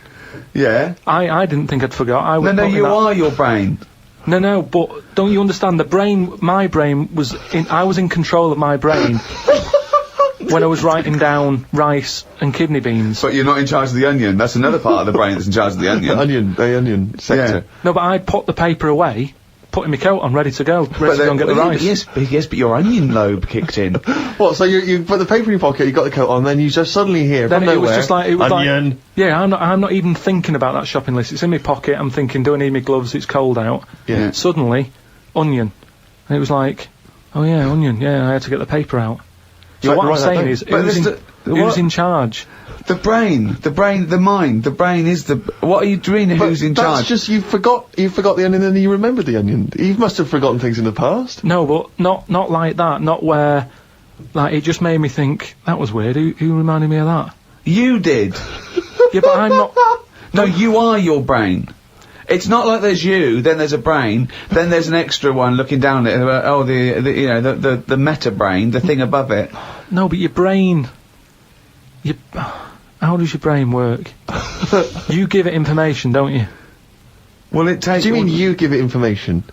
Yeah. I didn't think I'd forgot. You are your brain. No, but don't you understand? My brain was I was in control of my brain when I was writing down rice and kidney beans. But you're not in charge of the onion. That's another part of the brain that's in charge of the onion. The onion sector. Yeah. No, but I put the paper away, putting my coat on, ready to go and get the rice. Yes, but your onion lobe kicked in. What, so you put the paper in your pocket, you got the coat on, then you just suddenly hear then from it nowhere, was just like, onion. Yeah, I'm not even thinking about that shopping list. It's in my pocket, I'm thinking, do I need my gloves, it's cold out. Yeah. Suddenly, onion. And it was like, oh yeah, onion, yeah, I had to get the paper out. So what I'm saying is, who's in charge? The brain, the mind, the brain is the... What are you doing? Who's in charge? That's just, you forgot the onion and then you remembered the onion. You must have forgotten things in the past. No, but not like that, not where... Like, it just made me think, that was weird, who reminded me of that? You did. Yeah, but I'm not... No, you are your brain. It's not like there's you, then there's a brain, then there's an extra one looking down at it, the meta brain, the thing above it. No, but your brain... How does your brain work? You give it information, don't you? Well, it takes... Do you mean you give it information?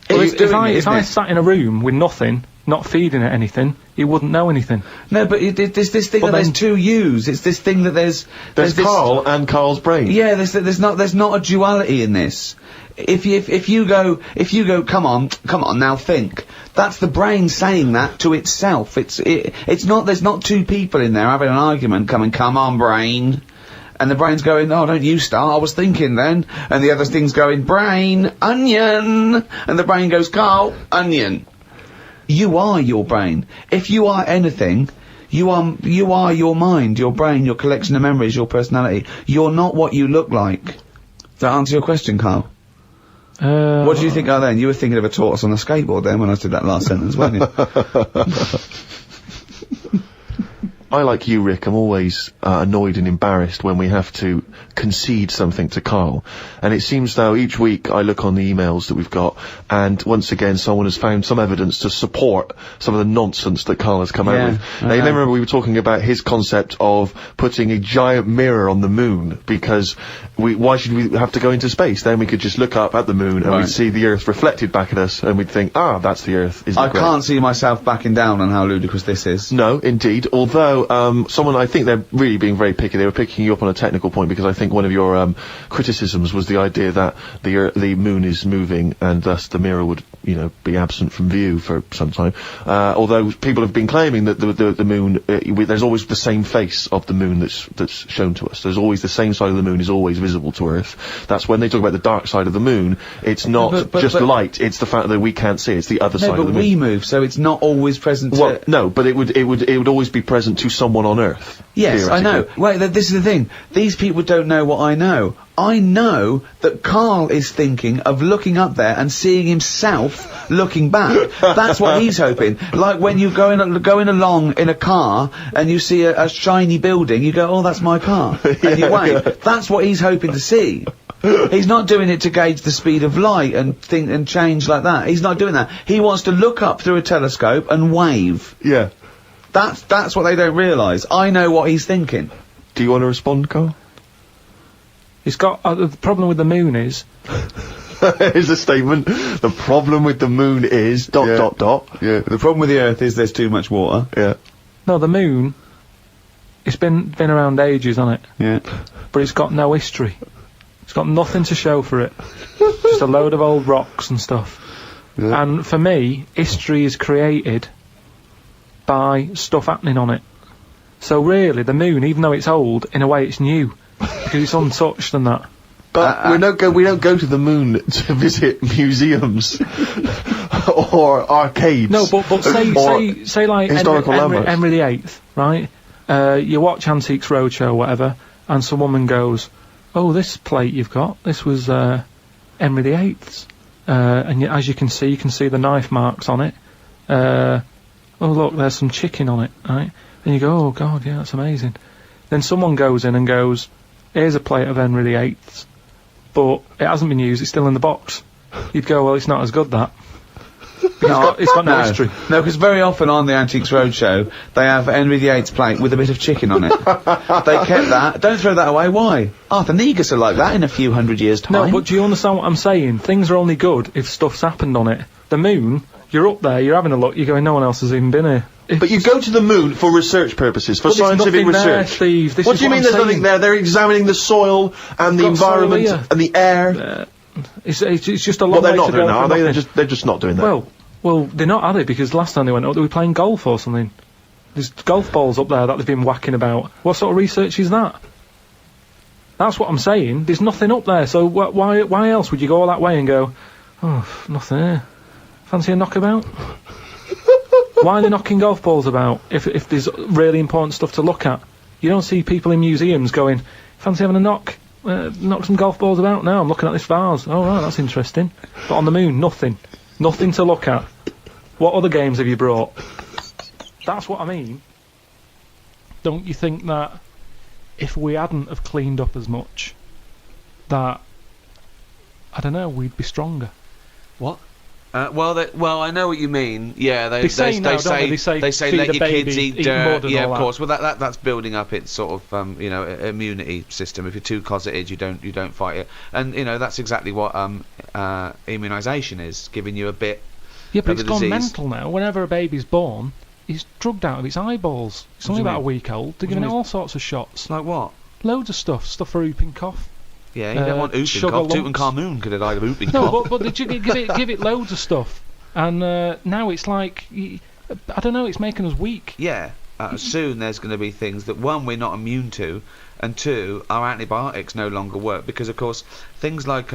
Well, if I sat in a room with nothing, not feeding it anything, it wouldn't know anything. No, but there's this thing there's two yous. It's this thing that there's Carl and Carl's brain. Yeah, there's not a duality in this. If you go, come on, now think. That's the brain saying that to itself. It's not. There's not two people in there having an argument. Come on, brain. And the brain's going, oh, don't you start, I was thinking then. And the other thing's going, brain, onion. And the brain goes, Carl, onion. You are your brain. If you are anything, you are your mind, your brain, your collection of memories, your personality. You're not what you look like. Does that answer your question, Carl? What do you think then? You were thinking of a tortoise on a skateboard then when I did that last sentence, weren't you? I, like you, Rick, I'm always annoyed and embarrassed when we have to concede something to Carl. And it seems though each week I look on the emails that we've got, and once again someone has found some evidence to support some of the nonsense that Carl has come out with. Now, you remember we were talking about his concept of putting a giant mirror on the moon, because why should we have to go into space? Then we could just look up at the moon and we'd see the Earth reflected back at us, and we'd think, that's the Earth. Isn't it great? I can't see myself backing down on how ludicrous this is. No, indeed. Although also, someone, I think they're really being very picky. They were picking you up on a technical point because I think one of your criticisms was the idea that the moon is moving and thus the mirror would, be absent from view for some time. Although people have been claiming that the moon, there's always the same face of the moon that's shown to us. There's always the same side of the moon is always visible to Earth. That's when they talk about the dark side of the moon. It's not just light. It's the fact that we can't see. It's the other side of the moon. But we move, so it's not always present. Well, no, but it would always be present to someone on Earth. Yes, I know. Wait, this is the thing. These people don't know what I know. I know that Karl is thinking of looking up there and seeing himself looking back. That's what he's hoping. Like when you're going along in a car and you see a shiny building, you go, oh, that's my car. And you wait. That's what he's hoping to see. He's not doing it to gauge the speed of light and think and change like that. He's not doing that. He wants to look up through a telescope and wave. Yeah. That's what they don't realise. I know what he's thinking. Do you want to respond, Karl? It's got the problem with the moon is. Here's a statement. The problem with the moon is ... Yeah. The problem with the Earth is there's too much water. Yeah. No, the moon. It's been around ages, hasn't it? Yeah. But it's got no history. It's got nothing to show for it. Just a load of old rocks and stuff. Yeah. And for me, history is created by stuff happening on it. So really, the moon, even though it's old, in a way it's new. Because it's untouched and that. But we don't go to the moon to visit museums or arcades. No, but say like Henry VIII, right? You watch Antiques Roadshow or whatever, and some woman goes, "Oh, this plate you've got, this was Henry VIII's, and as you can see the knife marks on it. Oh look, there's some chicken on it, right?" And you go, "Oh God, yeah, that's amazing." Then someone goes in and goes, "Here's a plate of Henry VIII's, but it hasn't been used, it's still in the box." You'd go, "Well, it's not as good, that." It's got no history. No, because very often on the Antiques Roadshow, they have Henry VIII's plate with a bit of chicken on it. They kept that. Don't throw that away. Why? Arthur Negus are like that in a few hundred years' time. No, but do you understand what I'm saying? Things are only good if stuff's happened on it. The moon, you're up there, you're having a look, you're going, no one else has even been here. But you go to the moon for research purposes, for scientific research. There, Steve. What do you mean there's nothing there? They're examining the soil and the environment and the air. It's just a long way to go. Well, they're not doing that, are they? They're just not doing that. Well, they're not, are they? Because last time they went up, they were playing golf or something. There's golf balls up there that they've been whacking about. What sort of research is that? That's what I'm saying. There's nothing up there, so why else would you go all that way and go, oh, nothing here. Fancy a knockabout? Why are they knocking golf balls about if there's really important stuff to look at? You don't see people in museums going, fancy having a knock some golf balls about? No, I'm looking at this vase. Oh, right, that's interesting. But on the moon, nothing. Nothing to look at. What other games have you brought? That's what I mean. Don't you think that if we hadn't have cleaned up as much, that, I don't know, we'd be stronger? What? Well, I know what you mean. Yeah, they say let your kids eat dirt. Mud yeah, and of all course. Well, that's building up its sort of immunity system. If you're too closeted, you don't fight it. And that's exactly what immunisation is, giving you a bit. Yeah, but of it's the gone disease. mental now. Whenever a baby's born, he's drugged out of its eyeballs. It's only about a week old. They're giving it all sorts of shots. Like what? Loads of stuff for whooping cough. Yeah, you don't want whooping cough. Tutankhamun could have died of whooping no, cough. but give it loads of stuff. And now it's like, I don't know, it's making us weak. Yeah, soon there's going to be things that, one, we're not immune to, and two, our antibiotics no longer work, because of course things like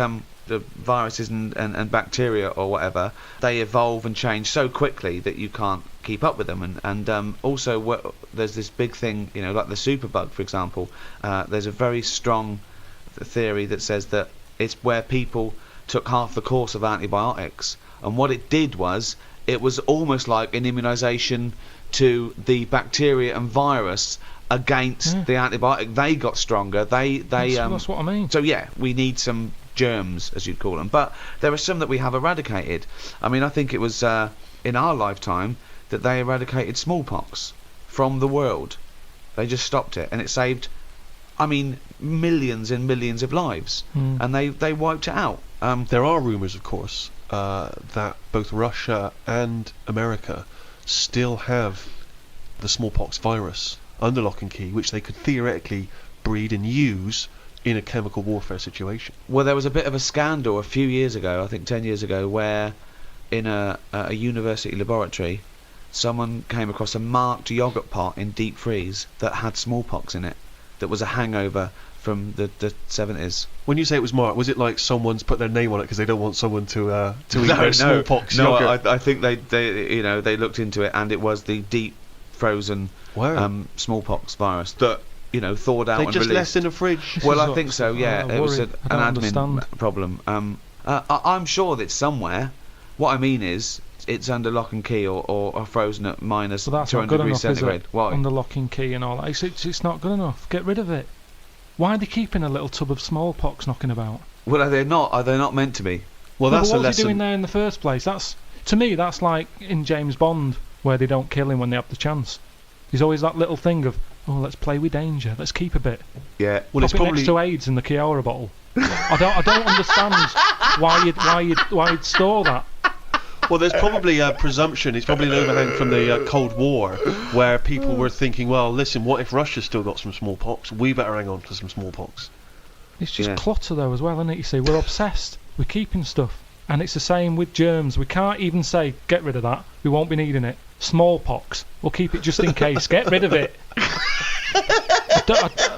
the viruses and bacteria or whatever, they evolve and change so quickly that you can't keep up with them. And also there's this big thing, like the superbug, for example. There's a very strong theory that says that it's where people took half the course of antibiotics, and what it did was it was almost like an immunisation to the bacteria and virus against the antibiotic. They got stronger. That's what I mean. So yeah, we need some germs, as you'd call them, but there are some that we have eradicated. I mean, I think it was in our lifetime that they eradicated smallpox from the world. They just stopped it, and it saved, I mean, millions and millions of lives, and they wiped it out. There are rumours, of course, that both Russia and America still have the smallpox virus under lock and key, which they could theoretically breed and use in a chemical warfare situation. Well, there was a bit of a scandal a few years ago, I think 10 years ago, where in a university laboratory, someone came across a marked yogurt pot in deep freeze that had smallpox in it, that was a hangover from the 70s. When you say it was marked, was it like someone's put their name on it because they don't want someone to eat their smallpox yogurt? I think they looked into it, and it was the deep frozen smallpox virus that thawed out. They and just released. left in a fridge. Well, I think so. Yeah, it was an admin understand. problem. I'm sure that somewhere. What I mean is, it's under lock and key or frozen at minus So that's 200 not good degrees enough, centigrade. is it? Why? Under lock and key and all that. It's not good enough. Get rid of it. Why are they keeping a little tub of smallpox knocking about? Well, are they not? Are they not meant to be? Well, No, that's but a what was he lesson. doing there in the first place? To me, that's like in James Bond, where they don't kill him when they have the chance. There's always that little thing of, let's play with danger. Let's keep a bit. Yeah. Well, it's Pop it probably next to AIDS in the Kiora bottle. I don't understand why you'd store that. Well, there's probably a presumption. It's probably an overhang from the Cold War, where people were thinking, well, listen, what if Russia's still got some smallpox? We better hang on to some smallpox. It's just clutter though as well, isn't it? You see, we're obsessed. We're keeping stuff. And it's the same with germs. We can't even say, get rid of that. We won't be needing it. Smallpox. We'll keep it just in case. Get rid of it.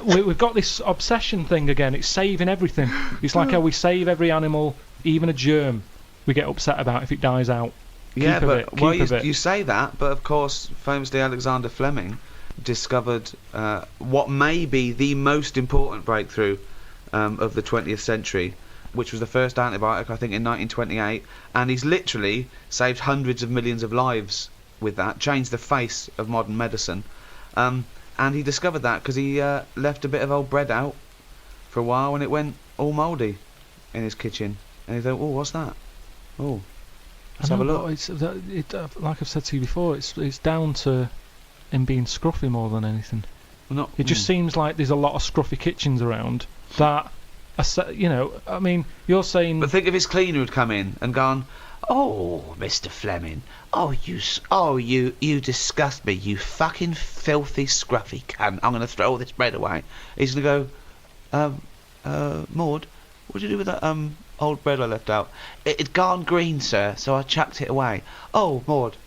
We've got this obsession thing again. It's saving everything. It's like how we save every animal, even a germ. We get upset about if it dies out. Yeah, Keep a but bit. you say that, but of course, famously Alexander Fleming discovered what may be the most important breakthrough of the 20th century, which was the first antibiotic, I think, in 1928, and he's literally saved hundreds of millions of lives with that, changed the face of modern medicine. And he discovered that because he left a bit of old bread out for a while, and it went all mouldy in his kitchen. And he thought, oh, what's that? Oh, let's have a look. Like I've said to you before, it's down to him being scruffy more than anything. It just seems like there's a lot of scruffy kitchens around that, I mean, you're saying... But think if his cleaner had come in and gone, oh, Mr. Fleming, you disgust me, you fucking filthy scruffy cunt, I'm going to throw all this bread away. He's going to go, Maud, what'd you do with that, old bread I left out? It'd gone green, sir, so I chucked it away. Oh, Maud,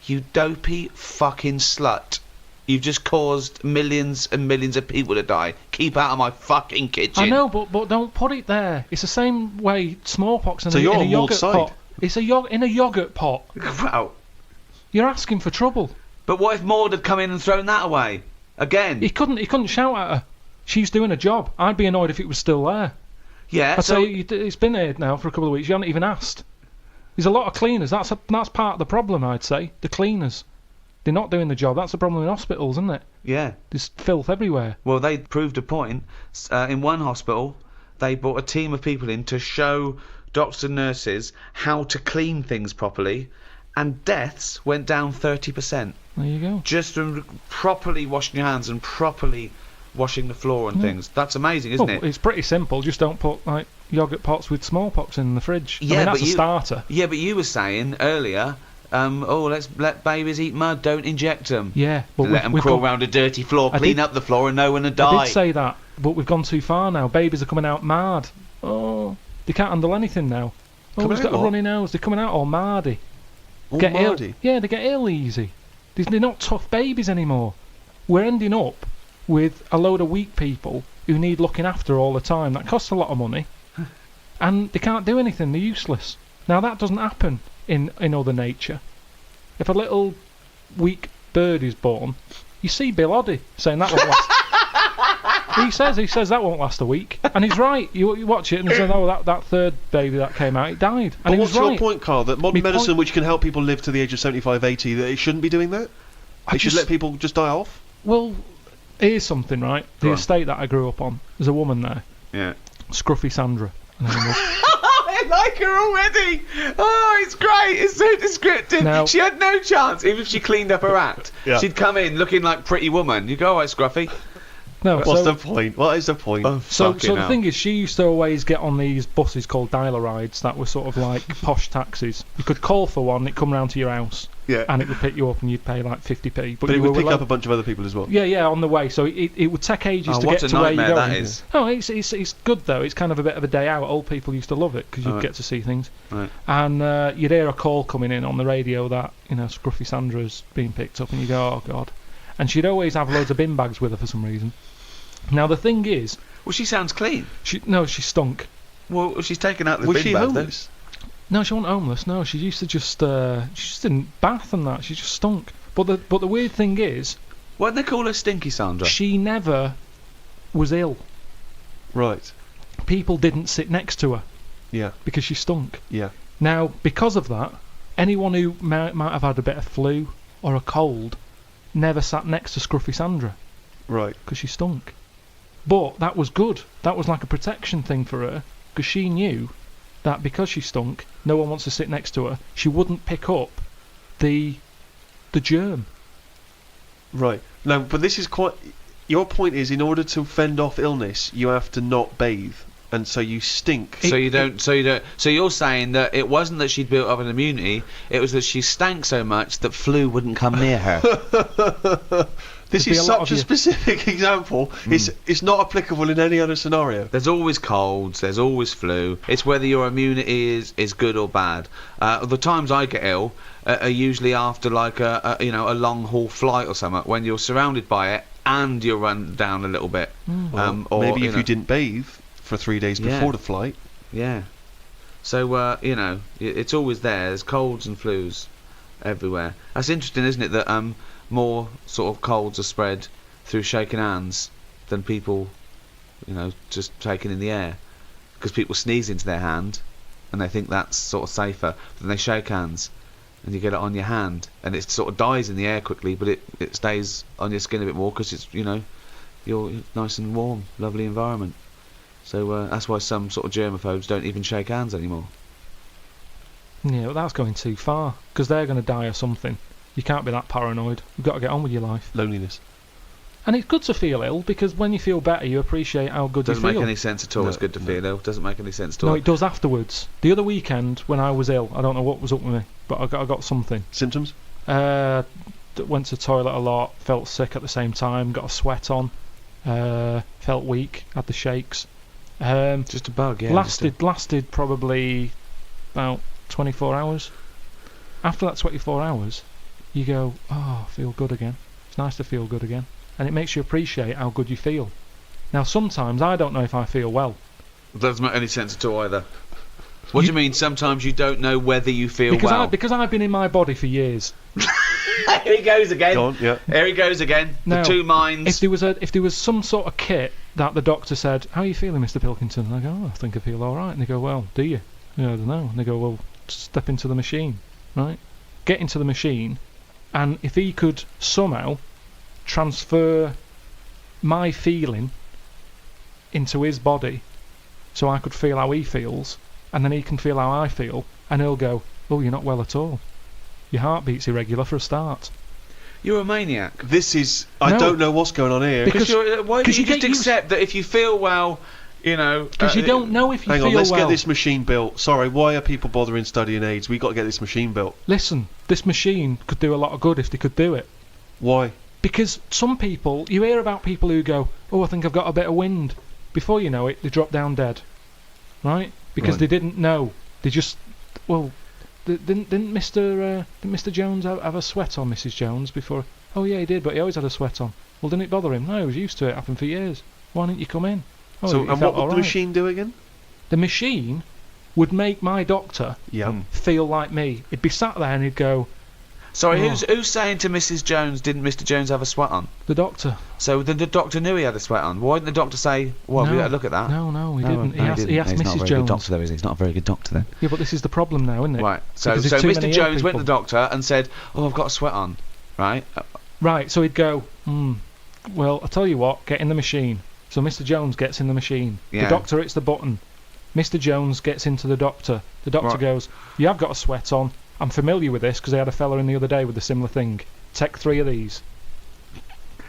you dopey fucking slut. You've just caused millions and millions of people to die. Keep out of my fucking kitchen. I know, but don't put it there. It's the same way smallpox in So a you're on yogurt Maud's side. pot. It's in a yogurt pot. Wow. You're asking for trouble. But what if Maud had come in and thrown that away? Again? He couldn't shout at her. She's doing a job. I'd be annoyed if it was still there. Yeah, I'd so... say it's been here now for a couple of weeks. You haven't even asked. There's a lot of cleaners. That's part of the problem, I'd say. The cleaners. They're not doing the job. That's the problem in hospitals, isn't it? Yeah. There's filth everywhere. Well, they proved a point. In one hospital, they brought a team of people in to show doctors and nurses how to clean things properly, and deaths went down 30%. There you go. Just from properly washing your hands and properly washing the floor and things. That's amazing, isn't it? It's pretty simple. Just don't put like yogurt pots with smallpox in the fridge. Yeah, I mean, that's but a starter. Yeah, but you were saying earlier, let's let babies eat mud, don't inject them. Yeah, but let them crawl around a dirty floor, clean up the floor, and no one will die. I did say that, but we've gone too far now. Babies are coming out mad. Oh, they can't handle anything now. Oh, they've got a runny nose. They're coming out all mardy. Get mardy? ill. Yeah, they get ill easy. They're not tough babies anymore. We're ending up with a load of weak people who need looking after all the time. That costs a lot of money. And they can't do anything. They're useless. Now, that doesn't happen in other nature. If a little weak bird is born, you see Bill Oddie saying that won't last. he says that won't last a week, and he's right. You watch it and he says, oh, that third baby that came out, it died. But And what's he was your right. point, Carl? That modern medicine, which can help people live to the age of 75, 80, that it shouldn't be doing that? It should let people just die off? Well, here's something, right? The estate that I grew up on, there's a woman there. Yeah. Scruffy Sandra. her name was. I like her already. Oh, it's great. It's so descriptive. Now- She had no chance, even if she cleaned up her act. Yeah. She'd come in looking like Pretty Woman. You go, all right, Scruffy. No, What's the point? What is the point? Oh, So fucking the hell. thing is, she used to always get on these buses called dialer rides that were sort of like posh taxis. You could call for one, it'd come round to your house. Yeah. and it would pick you up, and you'd pay like 50p. But it you would were pick like- up a bunch of other people as well. Yeah, on the way. So it would take ages Oh, to what get a to where you're nightmare going. that is. Oh, it's good though. It's kind of a bit of a day out. Old people used to love it because you'd Right. get to see things. Right. And you'd hear a call coming in on the radio that Scruffy Sandra's being picked up, and you go, oh god. And she'd always have loads of bin bags with her for some reason. Now the thing is, Well, she sounds clean. she stunk. Well, she's taken out the Was bin she bag, homeless? No, she wasn't homeless. No, she used to just she just didn't bath and that. She just stunk. But the weird thing is, Why didn't they call her Stinky Sandra? she never was ill. Right. People didn't sit next to her Yeah. because she stunk. Yeah. Now, because of that, anyone who might have had a bit of flu or a cold never sat next to Scruffy Sandra Right. because she stunk. But that was good. That was like a protection thing for her because she knew that because she stunk, no one wants to sit next to her. She wouldn't pick up the germ. Right. Now, but this is quite. Your point is, in order to fend off illness, you have to not bathe, and so you stink. So you're saying that it wasn't that she'd built up an immunity, it was that she stank so much that flu wouldn't come near her. This There'd be is a lot such of a you. specific example. It's not applicable in any other scenario. There's always colds, there's always flu. It's whether your immunity is good or bad. The times I get ill are usually after like a long haul flight or something, when you're surrounded by it and you're run down a little bit. Or Maybe if you didn't bathe for 3 days Yeah. before the flight. Yeah. So it's always there. There's colds and flus everywhere. That's interesting, isn't it? That more sort of colds are spread through shaking hands than people, just taking in the air, because people sneeze into their hand and they think that's sort of safer. But then they shake hands and you get it on your hand and it sort of dies in the air quickly, but it stays on your skin a bit more because it's you're nice and warm, lovely environment. So that's why some sort of germaphobes don't even shake hands anymore. Yeah, but that's going too far because they're going to die or something. You can't be that paranoid. You've got to get on with your life. Loneliness. And it's good to feel ill because when you feel better, you appreciate how good Doesn't you feel. make any sense at all. No, It's good to no. feel ill. Doesn't make any sense at all. No, it does afterwards. The other weekend when I was ill, I don't know what was up with me, but I got something. Symptoms? Went to the toilet a lot, felt sick at the same time, got a sweat on, felt weak, had the shakes. Just a bug, yeah. Lasted probably about 24 hours. After that 24 hours, you go, oh, I feel good again. It's nice to feel good again. And it makes you appreciate how good you feel. Now, sometimes I don't know if I feel well. Doesn't make any sense at all either. What do you mean? Sometimes you don't know whether you feel well. Because I've been in my body for years. Here he goes again. Go on, yeah. Here he goes again. Now, the two minds. If there was some sort of kit that the doctor said, how are you feeling, Mr. Pilkington? And I go, oh, I think I feel all right. And they go, well, do you? Yeah, I don't know. And they go, well, step into the machine, right? Get into the machine, and if he could somehow transfer my feeling into his body so I could feel how he feels, and then he can feel how I feel, and he'll go, oh, you're not well at all. Your heartbeat's irregular for a start. You're a maniac. This is... I No. don't know what's going on here. Because- Why don't you you just get used- accept that if you feel well, Because you don't know if you Hang feel on, let's well. get this machine built. Sorry, why are people bothering studying AIDS? We got to get this machine built. Listen, this machine could do a lot of good if they could do it. Why? Because some people, you hear about people who go, oh, I think I've got a bit of wind. Before you know it, they drop down dead. Right? Because Right. they didn't know. They just, well, didn't Mr. Jones have a sweat on, Mrs. Jones, before? Oh, yeah, he did, but he always had a sweat on. Well, didn't it bother him? No, he was used to it. Happened for years. Why didn't you come in? Oh, So, he and felt what would all the right. machine do again? The machine would make my doctor Yeah. feel like me. He'd be sat there and he'd go, Sorry, Oh. who's saying to Mrs. Jones, didn't Mr. Jones have a sweat on? the doctor. So the doctor knew he had a sweat on. Why didn't the doctor say, well, we No. better look at that? No, he No, didn't. no, He asked He's not a Mrs. very Jones. good doctor, though, is he? He's not a very good doctor, then. Yeah, but this is the problem now, isn't it? Right. So Because there's too Mr. many ill Jones went to the people. doctor and said, oh, I've got a sweat on. Right? Right, so he'd go, well, I'll tell you what, get in the machine. So Mr. Jones gets in the machine. Yeah. The doctor hits the button. Mr. Jones gets into the doctor. The doctor Right. goes, you have got a sweat on. I'm familiar with this because I had a fella in the other day with a similar thing. Take 3 of these.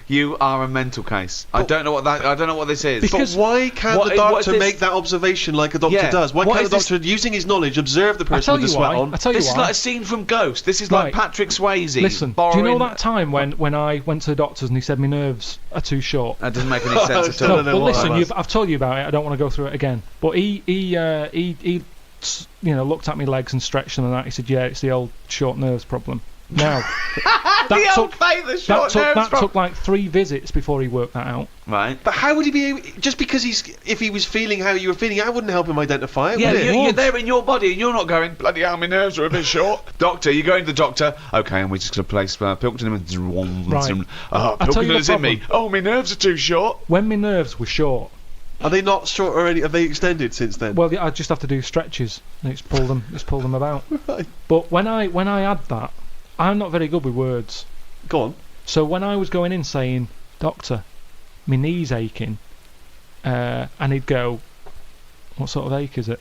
You are a mental case. I don't know what this is. But why can't the what doctor is this? make that observation like a doctor Yeah. does? Why What can't the is this? doctor, using his knowledge, observe the person with the sweat on? I tell you This is why. like a scene from Ghost. This is like Right. Patrick Swayze. Listen, do you know that time when I went to the doctors and he said my nerves are too short? That doesn't make any sense at I all. don't know But what that listen, was. I've told you about it. I don't want to go through it again. But he looked at my legs and stretched them and that. He said, "Yeah, it's the old short nerves problem." Now, that took like 3 visits before he worked that out. Right. But how would he be able, just because if he was feeling how you were feeling, I wouldn't help him identify it, Yeah, would it? you're there in your body and you're not going, bloody hell, my nerves are a bit short. Doctor, you go into the doctor, okay, and we're just going to place Pilkington in. Right. I'll tell you Pilkington the is in me. problem. Oh, my nerves are too short. When my nerves were short, Are they not short already? Have they extended since then? well, I just have to do stretches and it's pull them about. Right. But when I had that, I'm not very good with words. Go on. So when I was going in saying, "Doctor, my knee's aching," and he'd go, "What sort of ache is it?"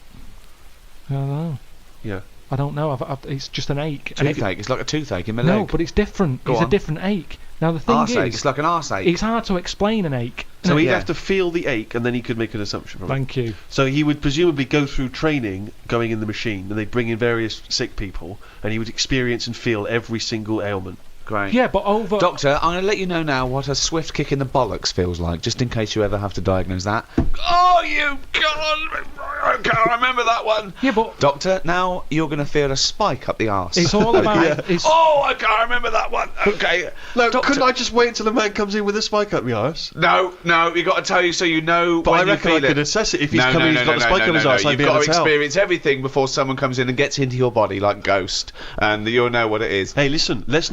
I don't know. Yeah. I don't know. It's just an ache. And it- Toothache. It's like a toothache in my No, leg. but it's different. Go It's on. a different ache. Now the thing Arseache. is, It's like an arseache. it's hard to explain an ache. So he'd Yeah. have to feel the ache, and then he could make an assumption from it. Thank you. So he would presumably go through training, going in the machine, and they'd bring in various sick people, and he would experience and feel every single ailment. Great. Yeah, but over. Doctor, I'm going to let you know now what a swift kick in the bollocks feels like, just in case you ever have to diagnose that. Oh, you God! I can't remember that one. Yeah, but Doctor, now you're going to feel a spike up the arse. it's all about. Yeah. It's, Oh, I can't remember that one. Okay. No, Doctor- couldn't I just wait until the man comes in with a spike up my arse? No, you got to tell you so you know But when I you reckon I feel could it. assess it if he's coming. He's got the spike up his arse. I'd You've be got able to to tell. experience everything before someone comes in and gets into your body like Ghost, and you'll know what it is. Hey, listen. Let's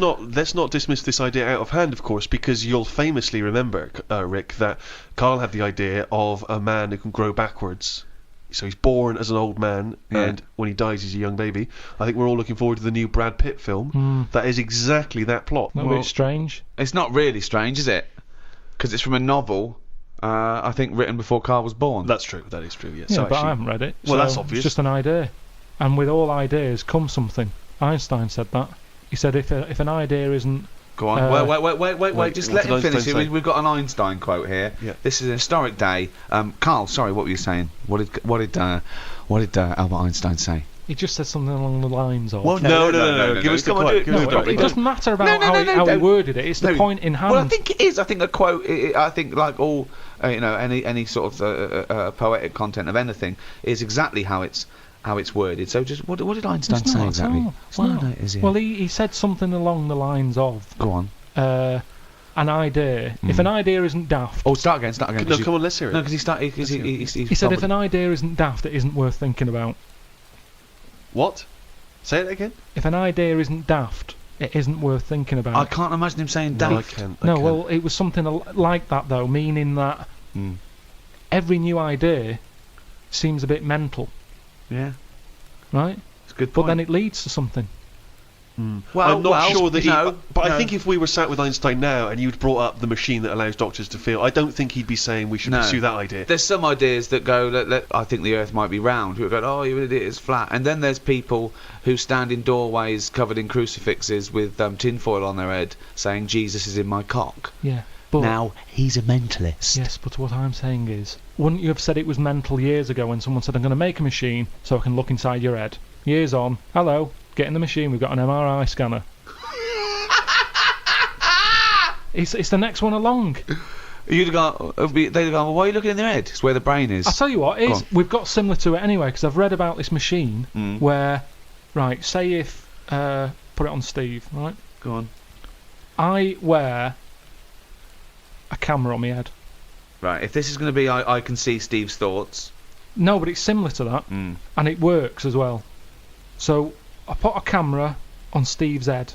not dismiss this idea out of hand, of course, because you'll famously remember, Rick, that Karl had the idea of a man who can grow backwards. So he's born as an old man, Yeah. and when he dies, he's a young baby. I think we're all looking forward to the new Brad Pitt film. That is exactly that plot. a bit strange. It's not really strange, is it? Because it's from a novel, I think written before Karl was born. That's true. That is true. Yes. Yeah, So but I actually- haven't read it. Well, so that's obvious. It's just an idea, and with all ideas comes something. Einstein said that. He said if an idea isn't Go on. Wait. Just what let him did finish. Einstein say? We've got an Einstein quote here. Yeah. This is an historic day. Karl, sorry, what were you saying? What did Albert Einstein say? he just said something along the lines of. No. Give us the Come on, quote. do Give us it. the No, quote. it doesn't matter about how he don't. worded it. It's the No. point in hand. Well, I think it is. I think a quote. I think like all, any sort of poetic content of anything is exactly how it's worded. So just what did Einstein It's say not at exactly? all. It's Well, not. no, it is, yeah. Well, he said something along the lines of Go on. an idea. If an idea isn't daft, Oh, start again. No, come on, let's hear it. No, because he started. Because he he said if an idea isn't daft, it isn't worth thinking about. What? Say it again. If an idea isn't daft, it isn't worth thinking about. I can't imagine him saying No, I daft. can't. No, well, it was something like that though, meaning that Mm. every new idea seems a bit mental, Yeah, right? it's a good But point. then it leads to something. Well, I'm not sure that no, but no. I think if we were sat with Einstein now and you'd brought up the machine that allows doctors to feel, I don't think he'd be saying we should No. pursue that idea. There's some ideas that go, I think the Earth might be round. People go, oh, you idiot, it's flat. And then there's people who stand in doorways covered in crucifixes with tinfoil on their head saying, Jesus is in my cock. Yeah. But Now, he's a mentalist. yes, but what I'm saying is, wouldn't you have said it was mental years ago when someone said, I'm going to make a machine so I can look inside your head? Years on, hello, get in the machine, we've got an MRI scanner. It's the next one along. They'd go, well, why are you looking in their head? It's where the brain is. I'll tell you what, Go on. we've got similar to it anyway, because I've read about this machine Mm. where, right, say if, put it on Steve, right? Go on. I wear a camera on my head. Right, if this is going to be I can see Steve's thoughts. No, but it's similar to that, Mm. and it works as well. So, I put a camera on Steve's head.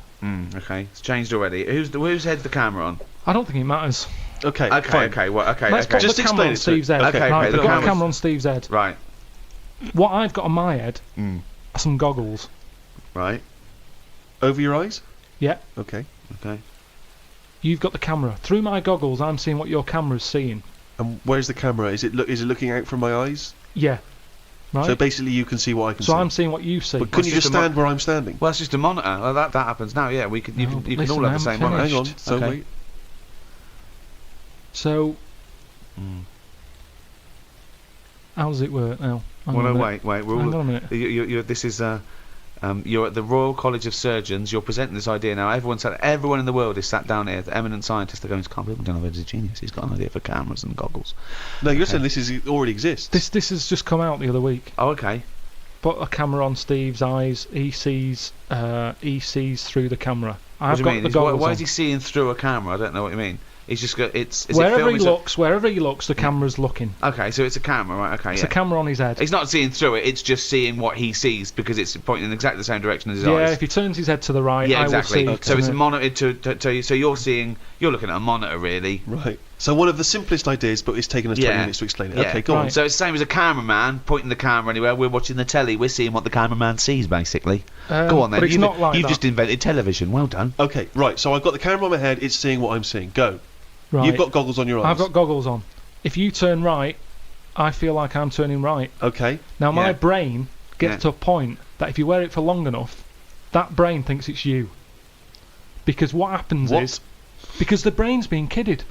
Okay, it's changed already. Whose head's the camera on? I don't think it matters. Okay, Okay, fine. okay, well, okay, Let's okay. put Just the camera explain on it to Steve's head. Okay, right, okay, the we've got a camera's- camera on Steve's head. Right, What I've got on my head Mm. are some goggles. right, Over your eyes? Yeah. Okay. okay. You've got the camera. Through my goggles, I'm seeing what your camera's seeing. And where's the camera? Is it looking out from my eyes? Yeah. Right? So basically you can see what I can So see. I'm seeing what you see. But couldn't you That's just just a stand where I'm standing? Well, that's just a monitor. Well, that happens now. Yeah, you can No, all listen, have I the same haven't monitor. Hang on. finished. So Okay. wait. So, how does it work now? Hang on a minute. Wait. We're Hang all, on a minute. this is you're at the Royal College of Surgeons. You're presenting this idea now. Everyone in the world is sat down here. The eminent scientists are going to Karl Pilkington. He's a genius. He's got an idea for cameras and goggles. No, you're saying this already exists. This has just come out the other week. Oh, okay. Put a camera on Steve's eyes. He sees through the camera. What do you mean? got the goggles Why on. is he seeing through a camera? I don't know what you mean. He's just got Wherever he looks, the camera's looking. Okay, so it's a camera, right? Okay, It's a camera on his head. He's not seeing through it. It's just seeing what he sees because it's pointing in exactly the same direction as his Yeah, eyes. if he turns his head to the right, Yeah, I exactly. will see. So it's monitored to so you're looking at a monitor really. Right. So one of the simplest ideas, but it's taken us 20 minutes to explain it. Yeah. Okay, go on. Right. So it's the same as a cameraman pointing the camera anywhere. We're watching the telly. We're seeing what the cameraman sees, basically. Go on then. But it's not like You've that. just invented television. Well done. Okay, right. So I've got the camera on my head. It's seeing what I'm seeing. Go. Right. You've got goggles on your eyes. I've got goggles on. If you turn right, I feel like I'm turning right. Okay. Now my Yeah. brain gets to a point that if you wear it for long enough, that brain thinks it's you. Because what happens is, because the brain's being kidded.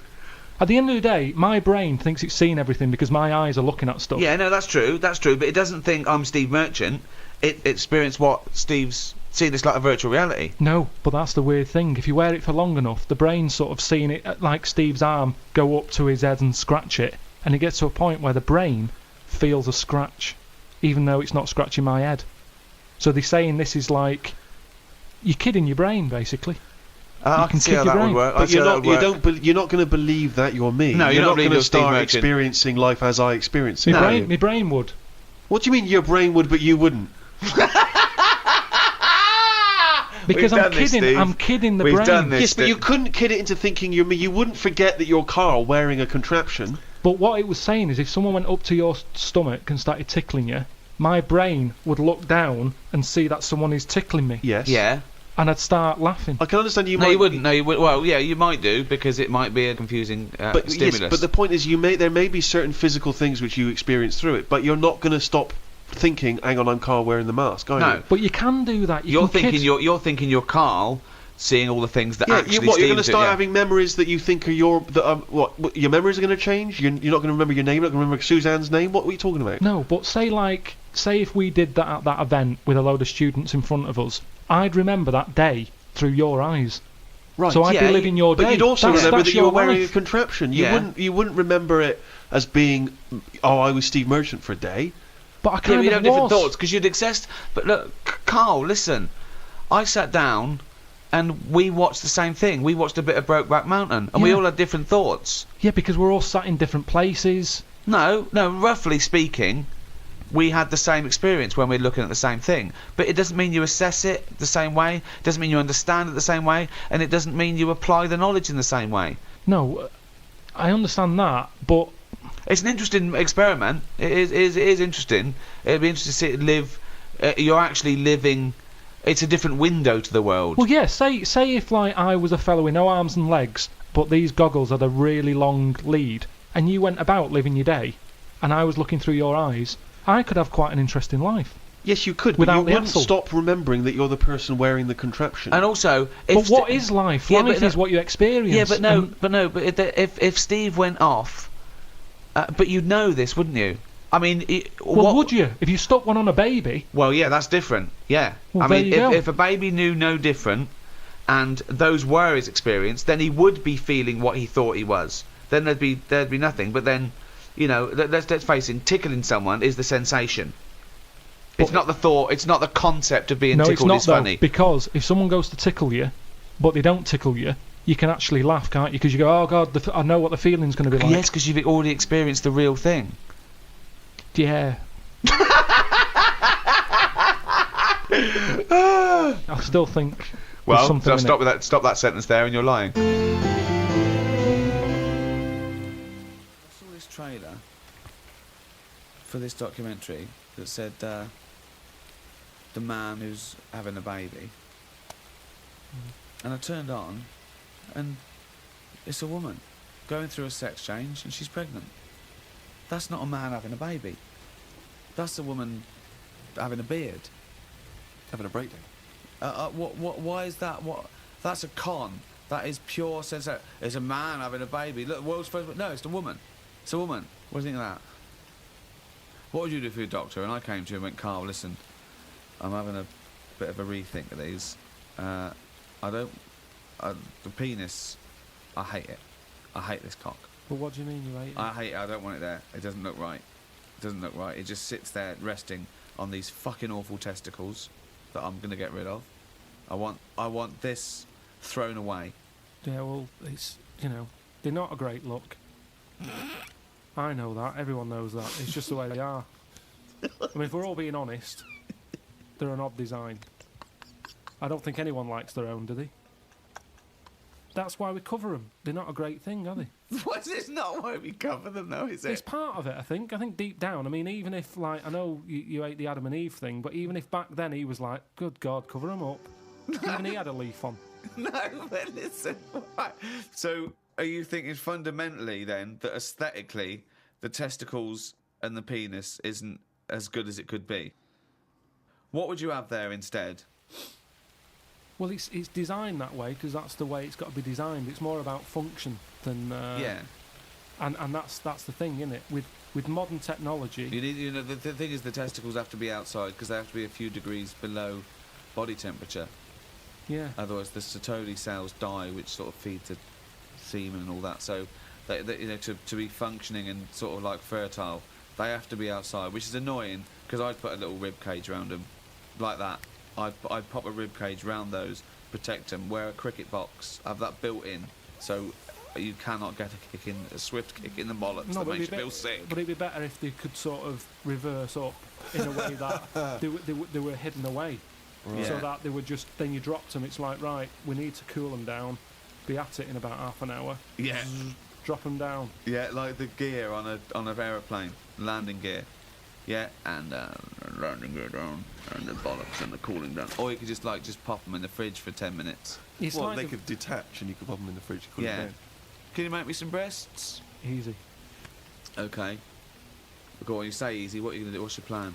At the end of the day, my brain thinks it's seen everything because my eyes are looking at stuff. Yeah, no, that's true. That's true. But it doesn't think I'm Steve Merchant. It experienced what Steve's seeing this like a virtual reality. No, but that's the weird thing. If you wear it for long enough, the brain's sort of seeing it like Steve's arm go up to his head and scratch it, and it gets to a point where the brain feels a scratch, even though it's not scratching my head. So they're saying this is like you're kidding your brain, basically. I can see how that would work. But you're not going to believe that you're me. No, you're not going believing to you're Steve start Merchant. experiencing life as I experience it. My brain would. What do you mean your brain would, but you wouldn't? Because We've I'm done this, kidding. Steve. I'm kidding the We've brain. done this. Yes, but you couldn't kid it into thinking you're me. You wouldn't forget that you're Karl wearing a contraption. But what it was saying is if someone went up to your stomach and started tickling you, my brain would look down and see that someone is tickling me. Yes. Yeah. And I'd start laughing. I can understand you No, might... you wouldn't. No, you would. Well, yeah, you might do because it might be a confusing But stimulus. yes, but the point is, there may be certain physical things which you experience through it, but you're not going to stop thinking, "Hang on, I'm Karl wearing the mask." Are No. you? But you can do that. You're thinking you're Karl seeing all the things that actually You're going to Steve's start doing, having memories that you think are your... what, your memories are going to change? You're not going to remember your name? You're not going to remember Suzanne's name? What are you talking about? No, but say if we did that at that event with a load of students in front of us, I'd remember that day through your eyes. Right. So I'd be living your day. But you'd also That's remember that you your were wearing life. a contraption. Yeah. You wouldn't remember it as being, "Oh, I was Steve Merchant for a day." But I Yeah, kind but you'd have of different was. thoughts because you'd access. But look, Karl, listen. I sat down and we watched the same thing. We watched a bit of Brokeback Mountain, and we Yeah. all had different thoughts. Yeah, because we're all sat in different places. No, roughly speaking, we had the same experience when we're looking at the same thing. But it doesn't mean you assess it the same way, it doesn't mean you understand it the same way, and it doesn't mean you apply the knowledge in the same way. No, I understand that, but It's an interesting experiment. It is interesting. It'd be interesting to see it live. You're actually living. It's a different window to the world. well, yeah. Say if like I was a fellow with no arms and legs, but these goggles had a really long lead, and you went about living your day, and I was looking through your eyes, I could have quite an interesting life. Yes, you could, but Without you the wouldn't axle. stop remembering that you're the person wearing the contraption. And also, But what is life? Yeah, Life but no- is what you experience. Yeah, but no, and but if Steve went off, but you'd know this, wouldn't you? I mean, well, would you? If you stuck one on a baby, Well, yeah, that's different. Yeah, Well, I mean, there you go. if a baby knew no different, and those were his experience, then he would be feeling what he thought he was. Then there'd be nothing. But then, let's face it, tickling someone is the sensation. It's not the thought. It's not the concept of being no, it's tickled not is though, funny. because if someone goes to tickle you, but they don't tickle you, you can actually laugh, can't you? Because you go, oh God, I know what the feeling's going to be like. Yes, because you've already experienced the real thing. Yeah. I still think. there's Well, something in stop it. with that. Stop that sentence there, and you're lying. I saw this trailer for this documentary that said the man who's having a baby, and I turned on, and it's a woman going through a sex change, and she's pregnant. That's not a man having a baby. That's a woman having a beard. Having a breakdown. Why is that? What? That's a con. That is pure sense. It's a man having a baby. Look, the world's first. No, it's a woman. It's a woman. What do you think of that? What would you do for your doctor? And I came to you and went, Carl, listen, I'm having a bit of a rethink of these. The penis, I hate it. I hate this cock. Well, what do you mean you hate it? I hate it. I don't want it there. It doesn't look right. It doesn't look right. It just sits there resting on these fucking awful testicles that I'm going to get rid of. I want this thrown away. Yeah, well, it's, they're not a great look. I know that. Everyone knows that. It's just the way they are. I mean, if we're all being honest, they're an odd design. I don't think anyone likes their own, do they? That's why we cover them. They're not a great thing, are they? What? It's not why we cover them, though, is it? It's part of it, I think. I think deep down, I mean, even if, I know you hate the Adam and Eve thing, but even if back then he was like, good God, cover them up. Even he had a leaf on. No, but listen. Right. So, are you thinking fundamentally, then, that aesthetically, the testicles and the penis isn't as good as it could be? What would you have there instead? Well, it's designed that way because that's the way it's got to be designed. It's more about function than yeah. And that's the thing, isn't it? With modern technology, You need, the thing is, the testicles have to be outside because they have to be a few degrees below body temperature. yeah. Otherwise, the Sertoli cells die, which sort of feed the semen and all that. So, to be functioning and sort of like fertile, they have to be outside, which is annoying because I'd put a little rib cage around them, like that. I'd pop a rib cage round those, protect them, wear a cricket box, have that built in, so you cannot get a swift kick in the bollocks that makes you feel sick. But it'd be better if they could sort of reverse up in a way that they were hidden away, Right. so that they were just. Then you dropped them. It's like, right, we need to cool them down. Be at it in about half an hour. Yeah, Drop them down. yeah, like the gear on an aeroplane, landing gear. Yeah, and landing gear down, and the bollocks and the cooling down. Or you could just pop them in the fridge for 10 minutes. It's Well, like they could detach and you could pop them in the fridge. Cool Yeah. Down. Can you make me some breasts? easy. Okay. Go on, you say easy. What are you gonna do? What's your plan?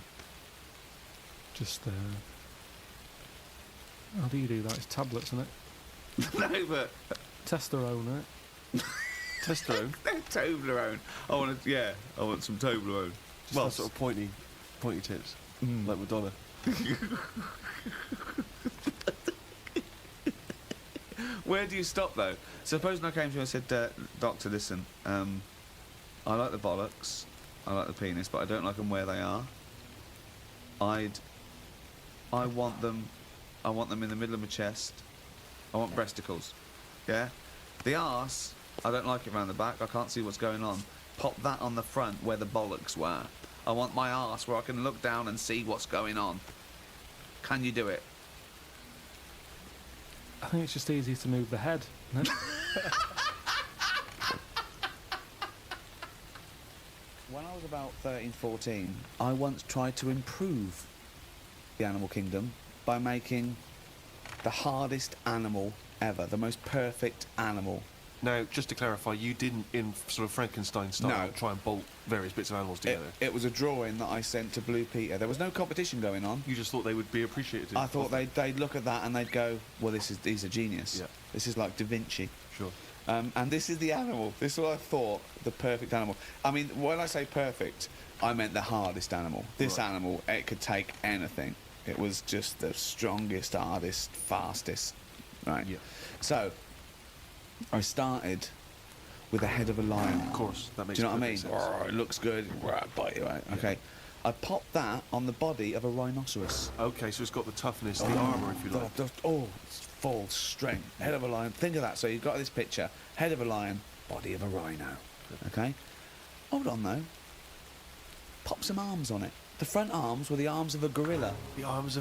Just how do you do that? It's tablets, isn't it? No, but Testosterone, isn't it? Testosterone. Toblerone. I want some Toblerone. Well, sort of pointy tips, like Madonna. Where do you stop though? Supposing I came to you and said, Doctor, listen, I like the bollocks, I like the penis, but I don't like them where they are. I want them in the middle of my chest. I want breasticles. Yeah? The arse, I don't like it round the back, I can't see what's going on. Pop that on the front where the bollocks were. I want my arse where I can look down and see what's going on. Can you do it? I think it's just easy to move the head, isn't it? When I was about 13, 14, I once tried to improve the animal kingdom by making the hardest animal ever, the most perfect animal. Now, just to clarify, you didn't, in sort of Frankenstein style, No. try and bolt various bits of animals together. It was a drawing that I sent to Blue Peter. There was no competition going on. You just thought they would be appreciative. I thought they'd look at that and they'd go, well, he's a genius. Yeah. This is like Da Vinci. Sure. And this is the animal. This is what I thought, the perfect animal. I mean, when I say perfect, I meant the hardest animal. This Right. animal, it could take anything. It was just the strongest, hardest, fastest. Right. Yeah. So, I started with the head of a lion. Of course, that makes Do you know what I mean? perfect sense. Roar, it looks good. Roar, bite you, right? Okay. I popped that on the body of a rhinoceros. Okay, so it's got the toughness, the armour, if you like. It's full strength. Head of a lion. Think of that. So you've got this picture. Head of a lion, body of a rhino. Okay? Hold on, though. Pop some arms on it. The front arms were the arms of a gorilla. The arms of